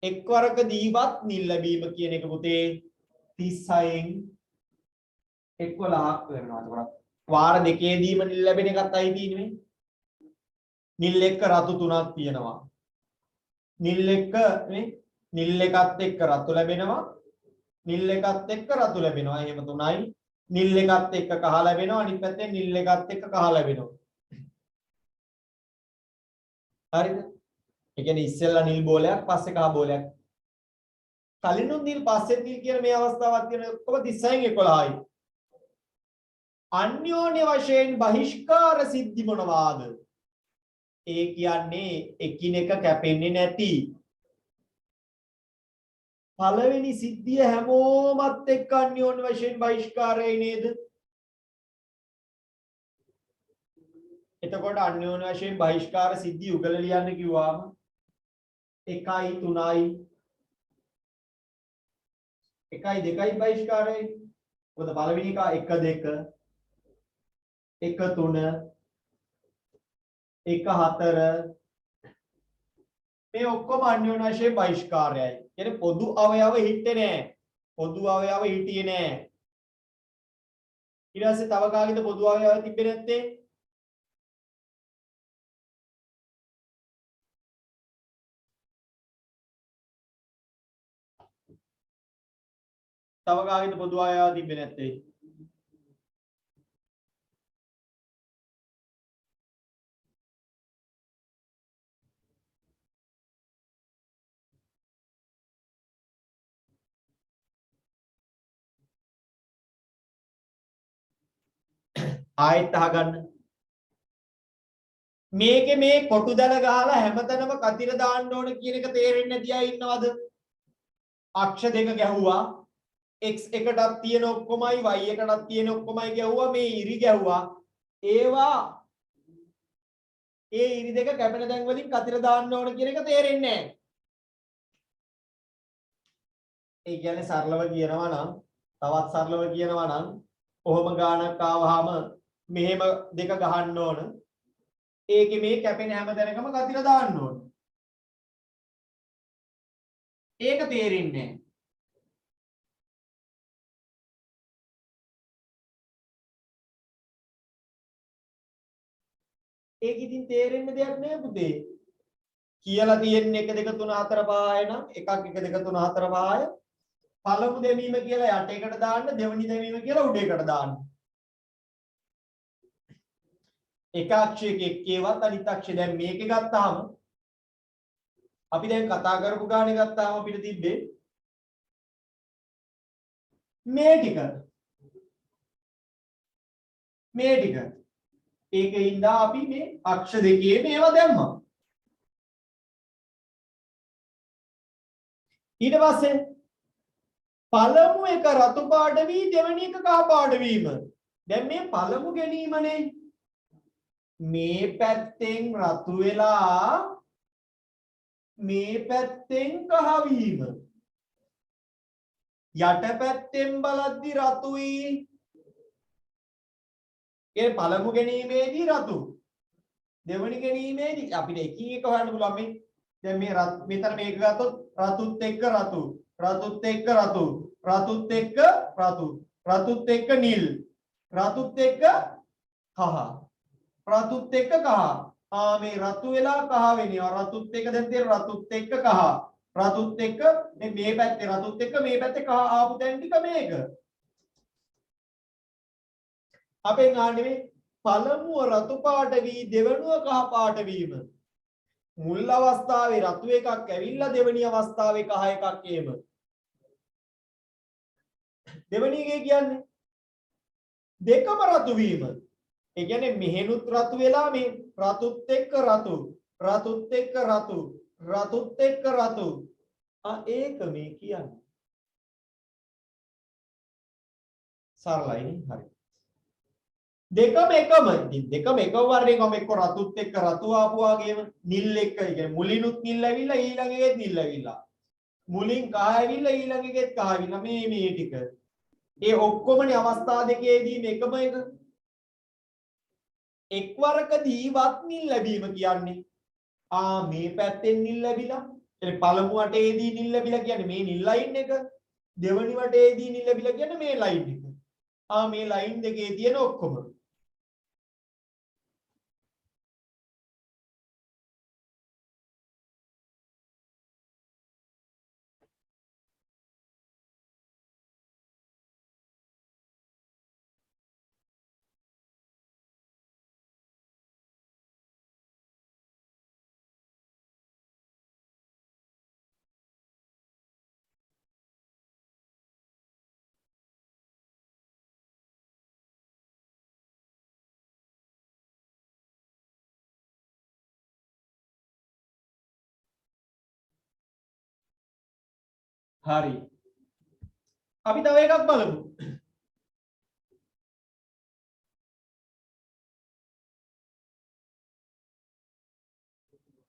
එක්වරකදීවත් නිල් ලැබීම කියන එක පුතේ 36න් 11ක් වෙනවා. එතකොට වාර දෙකේදීම නිල් ලැබෙන එකත් අයි තියෙන්නේ. නිල් එක්ක රතු තුනක් තියෙනවා. නිල් එක්ක නේ නිල් එකත් එක්ක රතු ලැබෙනවා. නිල් එකත් එක්ක රතු ලැබෙනවා. එහෙම තුනයි. නිල් එකත් එක්ක කහ ලැබෙනවා. අනිත් පැත්තෙන් නිල් එකත් එක්ක කහ ලැබෙනවා. හරිද? ඒ කියන්නේ ඉස්සෙල්ලා නිල් බෝලයක් පස්සේ කහ බෝලයක්. කලිනුත් නිල් පස්සෙත් නිල් කියන මේ අවස්ථාවක් තියෙන ඔක්කොම 36න් 11යි. අන්‍යෝන්‍ය වශයෙන් බහිෂ්කාර සිද්ධි මොනවාද? ඒ කියන්නේ එකිනෙක කැපෙන්නේ නැති. පළවෙනි සිද්ධිය හැමෝමත් එක්ක අන්‍යෝන්‍ය වශයෙන් බහිෂ්කාරයයි නේද? එතකොට අන්‍යෝන්‍ය වශයෙන් බහිෂ්කාර සිද්ධි යුගල ලියන්න කිව්වාම 1යි 3යි 1යි 2යි බහිෂ්කාරයයි. මොකද පළවෙනි එක 1 2 1 3 1 4 මේ ඔක්කොම අන්‍යෝන්‍ය වශයෙන් බහිෂ්කාරයයි. කියන්නේ පොදු අවයව හිටියේ නෑ. පොදු අවයව හිටියේ නෑ. ඊට පස්සේ තව කාගෙද පොදු අවයව තිබ්බේ නැත්තේ? තව කාගෙද පොදු අවයව තිබ්බේ නැත්තේ? ආයෙත් අහගන්න. මේකේ මේ කොටු දැල ගහලා හැමතැනම කතිර දාන්න ඕන කියන එක තේරෙන්නේ නැති අය ඉන්නවද? අක්ෂ දෙක ගැහුවා. x එකටත් තියෙන ඔක්කොමයි y එකටත් තියෙන ඔක්කොමයි ගැහුවා. මේ ඉරි ගැහුවා. ඒවා ඒ ඉරි දෙක කැපෙන තැන් වලින් කතිර දාන්න ඕන කියන එක තේරෙන්නේ නැහැ. ඒ කියන්නේ සරලව කියනවා නම් තවත් සරලව කියනවා නම් කොහොම ගානක් ආවහම මෙහෙම දෙක ගහන්න ඕන. ඒකේ මේ කැපෙන හැම තැනකම කතිර දාන්න ඕන. ඒක තේරෙන්නේ නැහැ. ඒක ඉතින් තේරෙන්න දෙයක් නෑ පුතේ. කියලා තියෙන්නේ 1 2 3 4 5 නම් එකක් 1 2 3 4 5 පළමු දෙවීම කියලා යට එකට දාන්න, දෙවෙනි දෙවීම කියලා උඩ එකට දාන්න. එක අක්ෂයක එක්කේවත් අනිත් අක්ෂය දැන් මේකේ ගත්තාම අපි දැන් කතා කරපු ගානේ ගත්තාම අපිට තිබ්බේ මේ ටික. ඒකින්ද අපි මේ අක්ෂ දෙකේ මේවා දැම්මා. ඊට පස්සේ පළමු එක රතු පාට වී දෙවෙනි එක කහ පාට වීම. දැන් මේ පළමු ගැනීමනේ මේ පැත්තෙන් රතු වෙලා මේ පැත්තෙන් කහ වීම. යට පැත්තෙන් බලද්දි රතුයි. ඒ පළමු ගැනීමේදී රතු. දෙවෙනි ගැනීමේදී අපිට එකින් එක හොයන්න පුළුවන් මේ. දැන් මේ මෙතන මේක ගත්තොත් රතුත් එක්ක රතු, රතුත් එක්ක රතු, රතුත් එක්ක රතු, රතුත් එක්ක නිල්, රතුත් එක්ක කහ, රතුත් එක්ක කහ. මේ රතු වෙලා කහ වෙනවා. රතුත් එක්ක දැන් තියෙන රතුත් එක්ක කහ, රතුත් එක්ක මේ පැත්තේ රතුත් එක්ක මේ පැත්තේ කහ ආපු දැන් ටික මේක. අපෙන් ආන්නේ මේ පළමුව රතු පාට වී දෙවනුව කහ පාට වීම. මුල් අවස්ථාවේ රතු එකක් ඇවිල්ලා දෙවෙනි අවස්ථාවේ කහ එකක් එහෙම. දෙවෙනි එකේ කියන්නේ දෙකම රතු වීම. ඒ කියන්නේ මෙහෙනුත් රතු වෙලා මේ රතුත් එක්ක රතු, රතුත් එක්ක රතු, රතුත් එක්ක රතු. ඒක මේ කියන්නේ. සරලයි නේ හරි. දෙකම එකම. ඉතින් දෙකම එකම වර්ණයකම එක්ක රතුත් එක්ක රතු ආපු වගේම නිල් එක්ක ඒ කියන්නේ මුලිනුත් නිල් ඇවිල්ලා ඊළඟ එකෙත් නිල් ඇවිල්ලා. මුලින් කහ ඇවිල්ලා ඊළඟ එකෙත් කහ ඇවිල්ලා මේ ටික. ඒ ඔක්කොමනේ අවස්ථා දෙකේදීම එකම එක. එක්වරකදීවත් නිල් ලැබීම කියන්නේ මේ පැත්තෙන් නිල් ලැබිලා එනේ පළමු වටේදී නිල් ලැබිලා කියන්නේ මේ නිල් ලයින් එක දෙවනි වටේදී නිල් ලැබිලා කියන්නේ මේ ලයින් එක මේ ලයින් දෙකේ තියෙන ඔක්කොම හරි අපි තව එකක් බලමු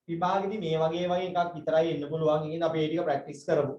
විභාගෙදි මේ වගේ එකක් විතරයි එන්න පුළුවන්. ඉතින් අපි ඒ ටික ප්‍රැක්ටිස් කරමු.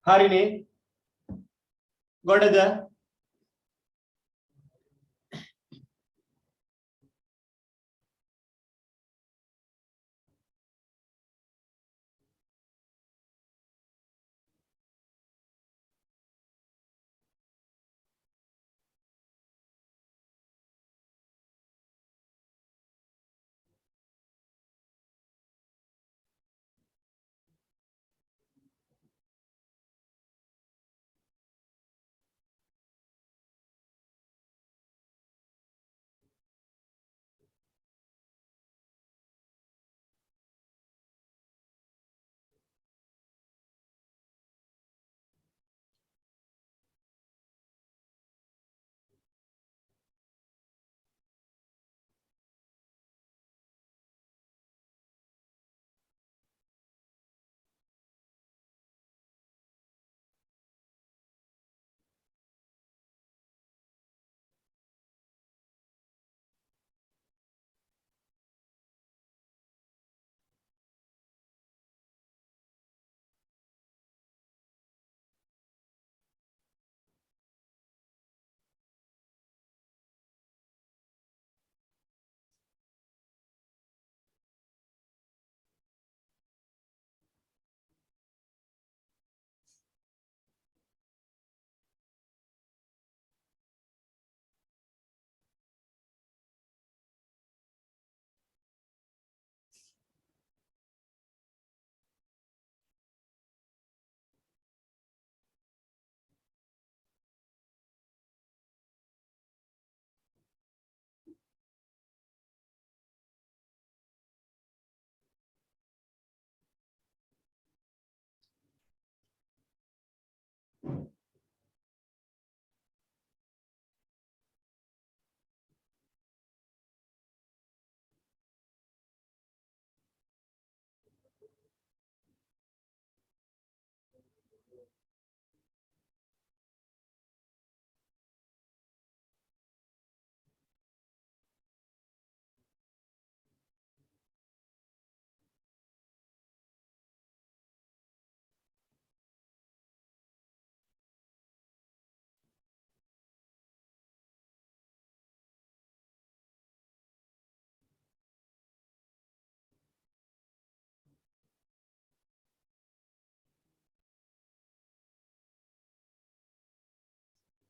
හරිනේ ගොඩද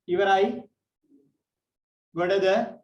ඉවරයි. ගොඩද?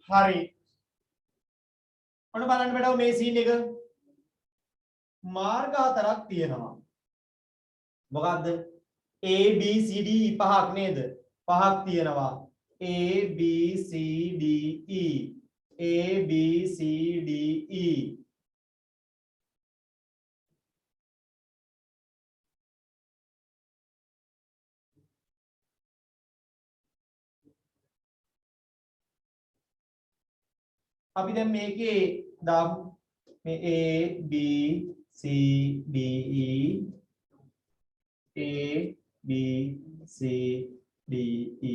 හරි. ඔන්න බලන්න බඩව මේ සීන් එක මාර්ග හතරක් තියෙනවා. මොකද්ද? A B C D E පහක් නේද? පහක් තියෙනවා. A B C D E A B C D E අපි දැන් මේකේ දාමු මේ A B C D E A B C D E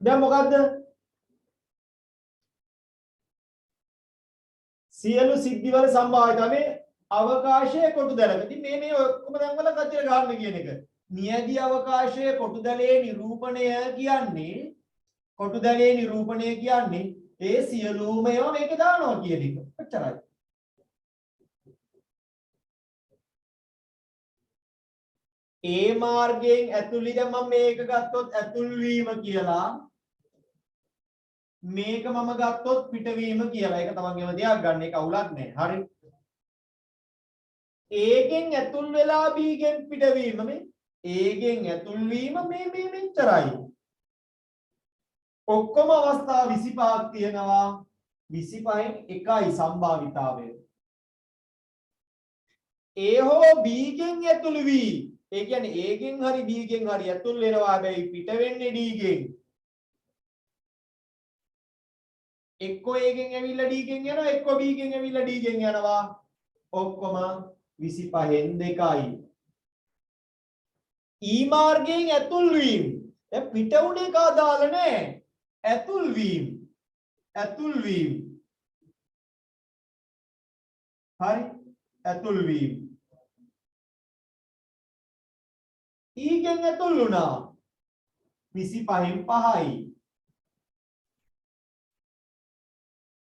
දැන් මොකද්ද? සියලු සිද්ධිවල සම්භාවිතා මේ අවකාශයේ කොටු දැලක. ඉතින් මේ ඔක්කොම දැන්වල කච්චර ගන්න කියන එක. නියැදී අවකාශයේ කොටු දැලේ නිරූපණය කියන්නේ කොටු දැලේ නිරූපණය කියන්නේ ඒ සියලුම ඒවා මේකේ දානවා කියන එක. ඔච්චරයි. ඒ මාර්ගයෙන් ඇතුළි දැන් මම මේක ගත්තොත් ඇතුල් වීම කියලා මේක මම ගත්තොත් පිටවීම කියලා. ඒක තමන්ගේම දෙයක් ගන්න එක අවුලක් නැහැ. හරි. ඒකෙන් ඇතුල් වෙලා බීගෙන් පිටවීම මේ ඒකෙන් ඇතුල් වීම මේ මෙච්චරයි. ඔක්කොම අවස්ථා 25ක් තියෙනවා. 25න් එකයි සම්භාවිතාවය. A හෝ B ගෙන් ඇතුළු වී ඒ කියන්නේ A ගෙන් හරි B ගෙන් හරි ඇතුල් වෙනවා. හැබැයි පිට වෙන්නේ D ගෙන්. එක්කෝ A ගෙන් ඇවිල්ලා D ගෙන් යනවා, එක්කෝ B ගෙන් ඇවිල්ලා D ගෙන් යනවා. ඔක්කොම 25න් දෙකයි. E මාර්ගයෙන් ඇතුල් වීම. දැන් පිට උන එක අදාළ නැහැ. ඇතුල් වීම. ඇතුල් වීම. හරි. ඇතුල් වීම. E ගෙන් ඇතුල් වුණා. 25න් 5යි.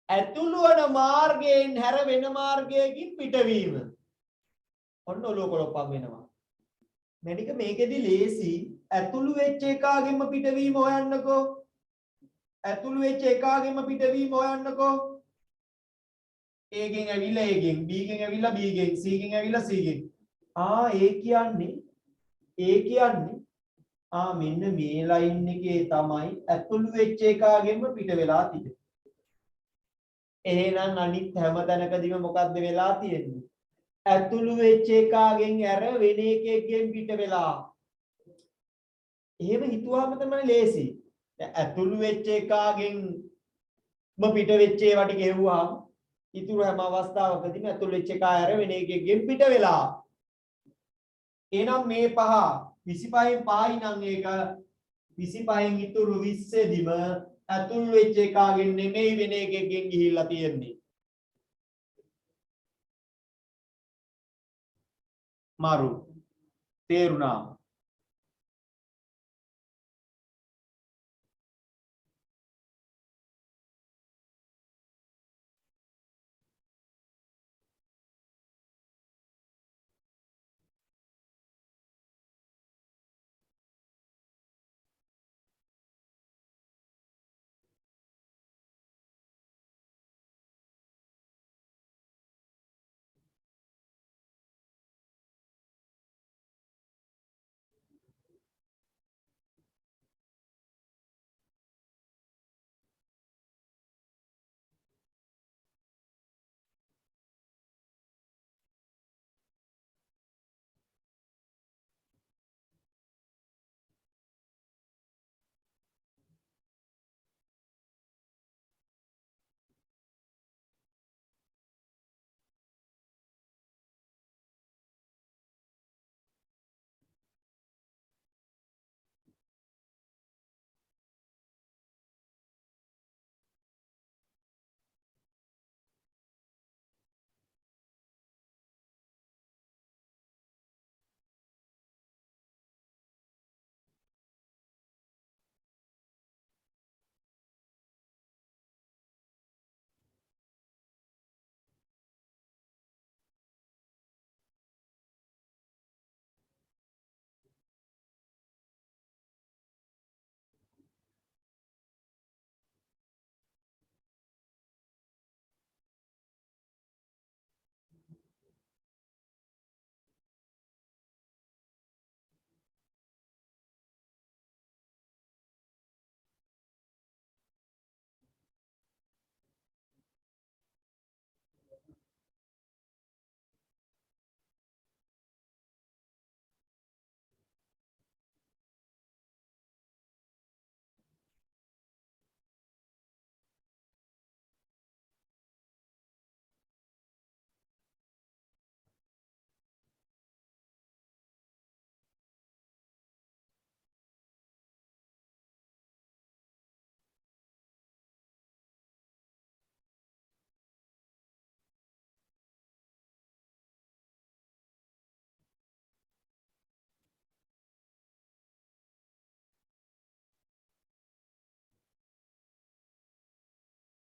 ඇතුළු වන මාර්ගයෙන් හැර වෙන මාර්ගයකින් පිටවීම. ඔන්න ඔලුව කොලොප්පම් වෙනවා. මේනික මේකෙදි ලේසි ඇතුළු වෙච්ච එකාගෙම පිටවීම හොයන්නකෝ. ඇතුළු වෙච්ච එකාගෙම පිටවීම හොයන්නකෝ. A ගෙන් ඇවිල්ලා A ගෙන්, B ගෙන් ඇවිල්ලා B ගෙන්, C ගෙන් ඇවිල්ලා C ගෙන්. ඒ කියන්නේ මෙන්න මේ ලයින් එකේ තමයි ඇතුළු වෙච්ච එකාගෙම පිට වෙලා තිබෙන්නේ. එහෙනම් අනිත් හැම තැනකදීම මොකද්ද වෙලා තියෙන්නේ? ඇතුළු වෙච්ච එකාගෙන් ඇර වෙන එකෙක්ගෙන් පිට වෙලා. එහෙම හිතුවාම තමයි ලේසි. දැන් ඇතුළු වෙච්ච එකාගෙන් පිට වෙච්ච ඒවා ටික ගෙවුවාම ඉතුරු හැම අවස්ථාවකදීම ඇතුළු වෙච්ච එකා ඇර වෙන එකෙක්ගෙන් පිට වෙලා. එහෙනම් මේ පහ 25න් පහයි නම් ඒක 25න් ඉතුරු 20 දිම ඇතුළු වෙච්ච එකාගෙන් නෙමෙයි වෙන එකෙක්ගෙන් ගිහිල්ලා තියෙන්නේ. මාරු තේරුණා?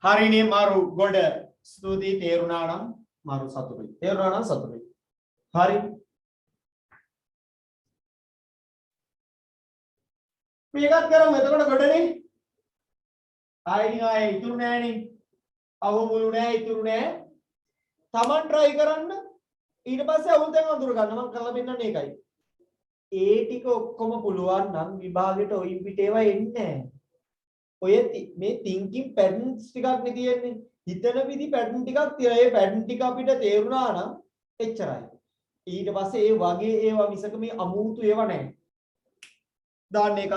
හරිනේ මරු ගොඩ ස්තුතියි තේරුණා නම් මරු සතුටුයි තේරුණා නම් සතුටුයි හරි මේකත් කරමු එතකොට ගොඩනේ ආයෙ ඉතුරු නෑනේ අවු මුළු නෑ ඉතුරු නෑ Taman try කරන්න ඊට පස්සේ අවුල් දැන් අඳුර ගන්න මම කරලා පෙන්නන්නේ ඒකයි ඒ ටික ඔක්කොම පුළුවන් නම් විභාගෙට ඔයින් පිට ඒවා එන්නේ නෑ ඔය මේ thinking patterns ටිකක් නේ තියෙන්නේ හිතන විදි pattern ටිකක් තියෙනවා ඒ pattern ටික අපිට තේරුණා නම් එච්චරයි ඊට පස්සේ ඒ වගේ ඒවා මිසක මේ අමුතු ඒවා නැහැ දාන්න එකක්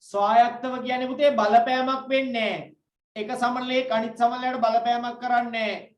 ස්වායත්තව කියන්නේ පුතේ බලපෑමක් වෙන්නේ නැහැ එක සමනලයක අනිත් සමනලයට බලපෑමක් කරන්නේ නැහැ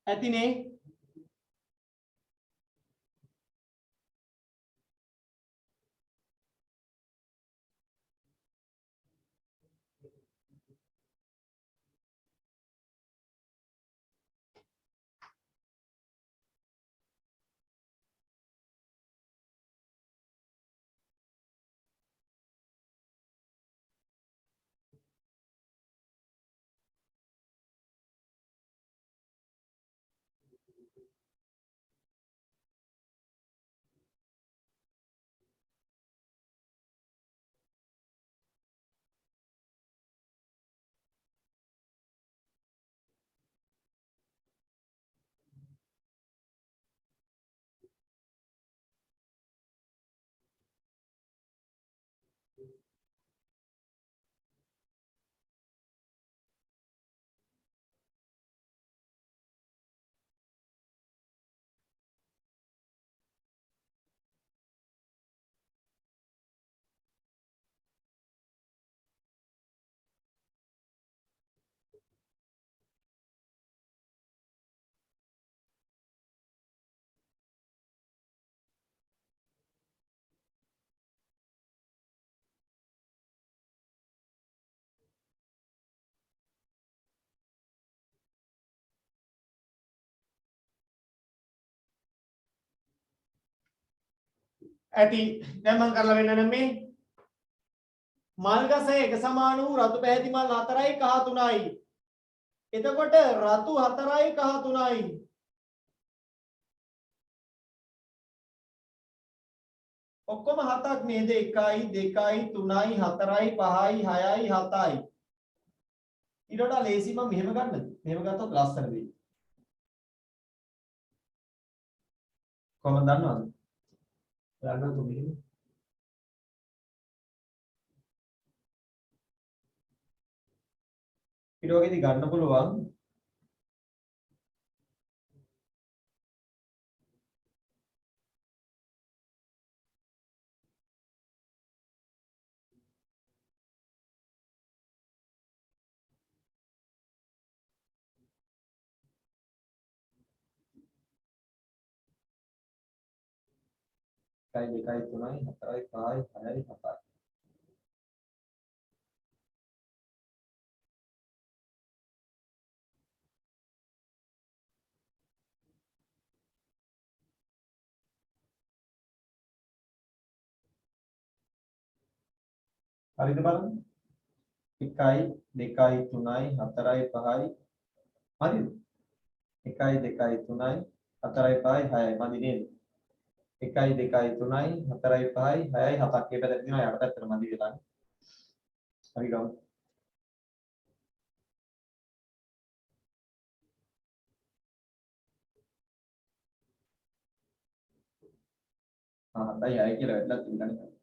ඇතිනේ ඇති දැන් මම කරලා වෙන්නනම් මේ මල් ගස එක සමාන වූ රතු පැහැති මල් 4යි කහ 3යි. එතකොට රතු 4යි කහ 3යි. ඔක්කොම 7ක් නේද? 1යි 2යි 3යි 4යි 5යි 6යි 7යි. ඊට වඩා ලේසි මම මෙහෙම ගන්නද? මෙහෙම ගත්තොත් ලස්සන වෙයි. කොහොමද දන්නවද? ගන්න තුමින් ඊට වගේදී ගන්න පුළුවන් එකයි දෙකයි තුනයි හතරයි පහයි හයයි හතයි. හරිද බලන්න? 1යි 2යි 3යි 4යි 5යි හරිද? 1යි 2යි 3යි 4යි 5යි 6යි මදි නේද? 1යි 2යි 3යි 4යි 5යි 6යි 7ක් මේ පැත්තට තියෙනවා යට පැත්තට මදි වෙලානේ. හරි ගමු. හතයි 6යි කියලා වැටලා තියෙනවා.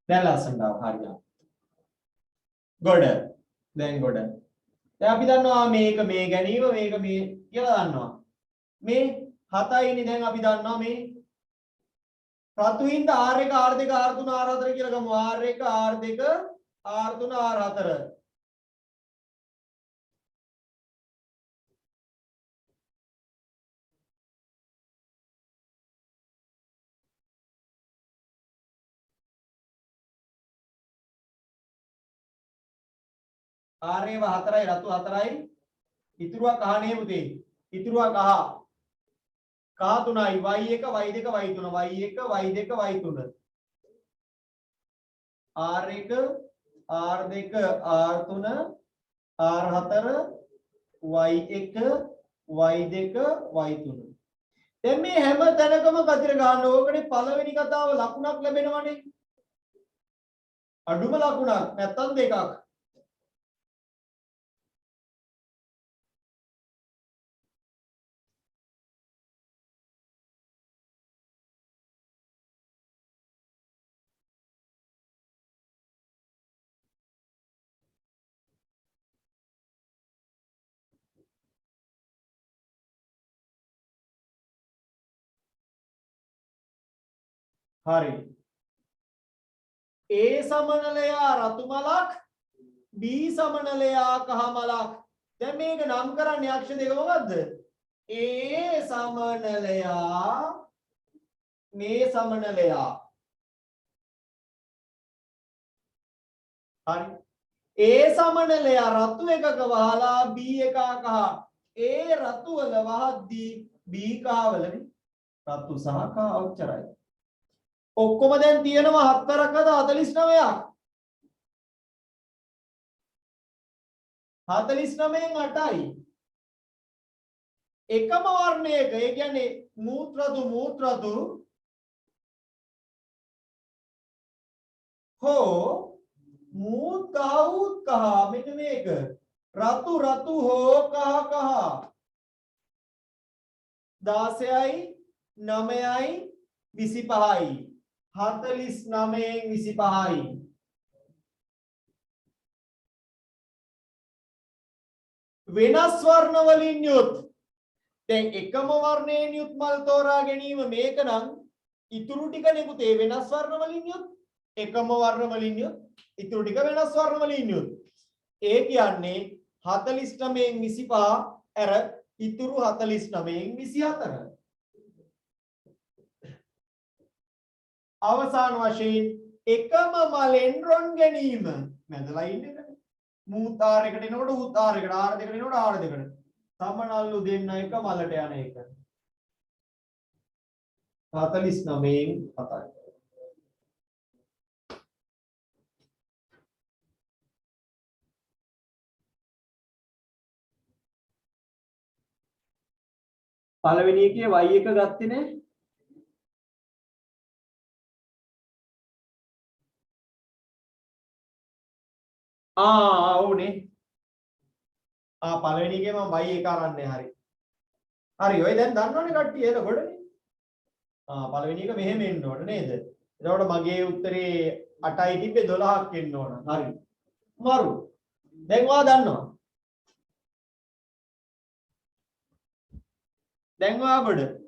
දැන් ලස්සනට ආවා හරියට. ගොඩ. දැන් ගොඩ. දැන් අපි දන්නවා මේක මේ ගැනීම මේක මේ කියලා දන්නවා. මේ 7යිනේ දැන් අපි දන්නවා මේ රතුින්ද R1 R2 R3 R4 කියලා ගමු. R1 R2 R3 R4. R1 4යි රතු 4යි ඉතුරුවා කහ නේ පුතේ. ඉතුරුවා කහ. කහ 3යි y1 y2 y3 y1 y2 y3 R1 R2 R3 R4 y1 y2 y3 දැන් මේ හැම තැනකම කතිර ගන්න ඕකනේ පළවෙනි කතාව ලකුණක් ලැබෙනවනේ අඩුම ලකුණක් නැත්තම් දෙකක් හරි. A සමනලයා රතු මලක් B සමනලයා කහ මලක්. දැන් මේක නම් කරන්නේ අක්ෂර දෙක මොකද්ද? A සමනලයා මේ සමනලයා. හරි. A සමනලයා රතු එකක වහලා B එක කහ. A රතු වල වහද්දී B කහ වලනේ. රතු සහ කහ ඔච්චරයි. ඔක්කොම දැන් තියෙනවා 4ක්ද 49ක්. 49න් 8යි. එකම වර්ණයක ඒ කියන්නේ මූත්‍රාදු හෝ මූත් කහ මෙන්න මේක රතු හෝ කහ 16යි 9යි 25යි 49න් 25යි. වෙනස් වර්ණ වලින් යුත් දැන් එකම වර්ණයෙන් යුත් මල් තෝරා ගැනීම මේක නම් ඉතුරු ටික නෙකුතේ වෙනස් වර්ණ වලින් යුත් එකම වර්ණ වලින් යුත් ඉතුරු ටික වෙනස් වර්ණ වලින් යුත් ඒ කියන්නේ 49න් 25 ඇර ඉතුරු 49න් 24. අවසාන වශයෙන් එකම මලෙන් රොන් ගැනීම මැදලා ඉන්නේ මූත් ආර එකට එනකොට ඌත් ආර එකට ආර දෙකට එනකොට ආර දෙකට සමනල්ලු දෙන්න එක මලට යන එක 49න් 7යි. පළවෙනි එකේ y එක ගත්තේ නේ. ඔව්නේ. පළවෙනි එකේ මම y එක අරන්නේ හරි. හරි ඔය දැන් දන්නවනේ කට්ටිය එතකොටනේ. පළවෙනි එක මෙහෙම එන්න ඕන නේද? එතකොට මගේ උත්තරේ 8යි තිබ්බේ 12ක් එන්න ඕන. හරි. මරු. දැන් ඔයා දන්නවා. දැන් ඔයා ගොඩ.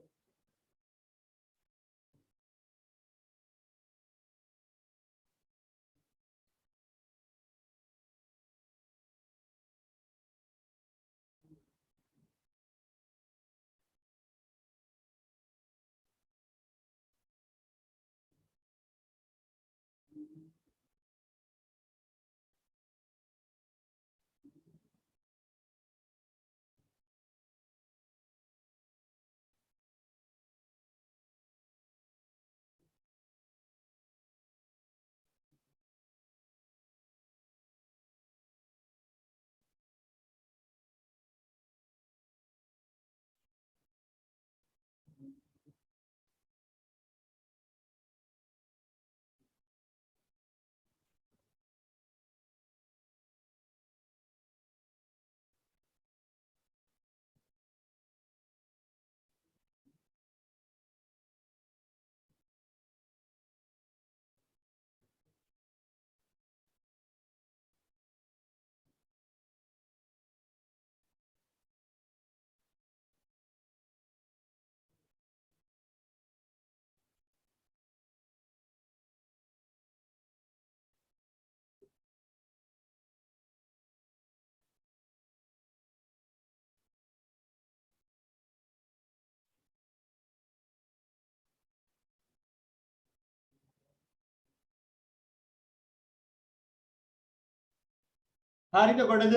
හරිද ගොඩද?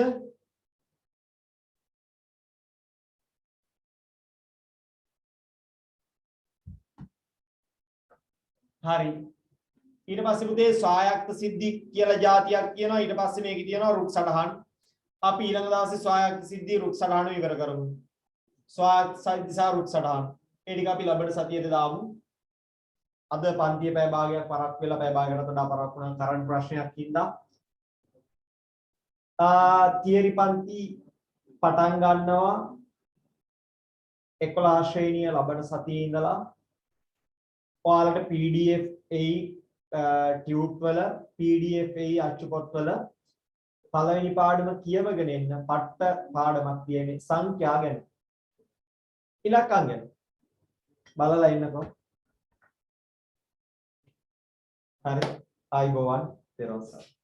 හරි. ඊට පස්සේ පුතේ ස්වායක්ත සිද්ධි කියලා જાතියක් කියනවා. ඊට පස්සේ මේකේ තියෙනවා රුක් සටහන්. අපි ඊළඟ දවසේ ස්වායක්ත සිද්ධි රුක් සටහන විවර කරමු. ස්වායක්ත සිද්ධි සහ රුක් සටහන්. ඒ ටික අපි ලබන සතියේදී දාමු. අද පන්තියේ පැය භාගයක් පරක් වෙලා පැය භාගයකට වඩා පරක් වුණා කරන්ට් ප්‍රශ්නයක් හින්දා. තියරි පන්ති පටන් ගන්නවා 11 ශ්‍රේණිය ලබන සතියේ ඉඳලා. ඔයාලට PDF එයි ටියුට් වල PDF එයි අච්චු පොත් වල පළවෙනි පාඩම කියවගෙන එන්න. පට්ට පාඩමක් තියෙන්නේ සංඛ්‍යා ගැන. ඉලක්කම් ගැන. බලලා ඉන්නකෝ. හරි ආයිබෝවන් තෙරුවන් සරණයි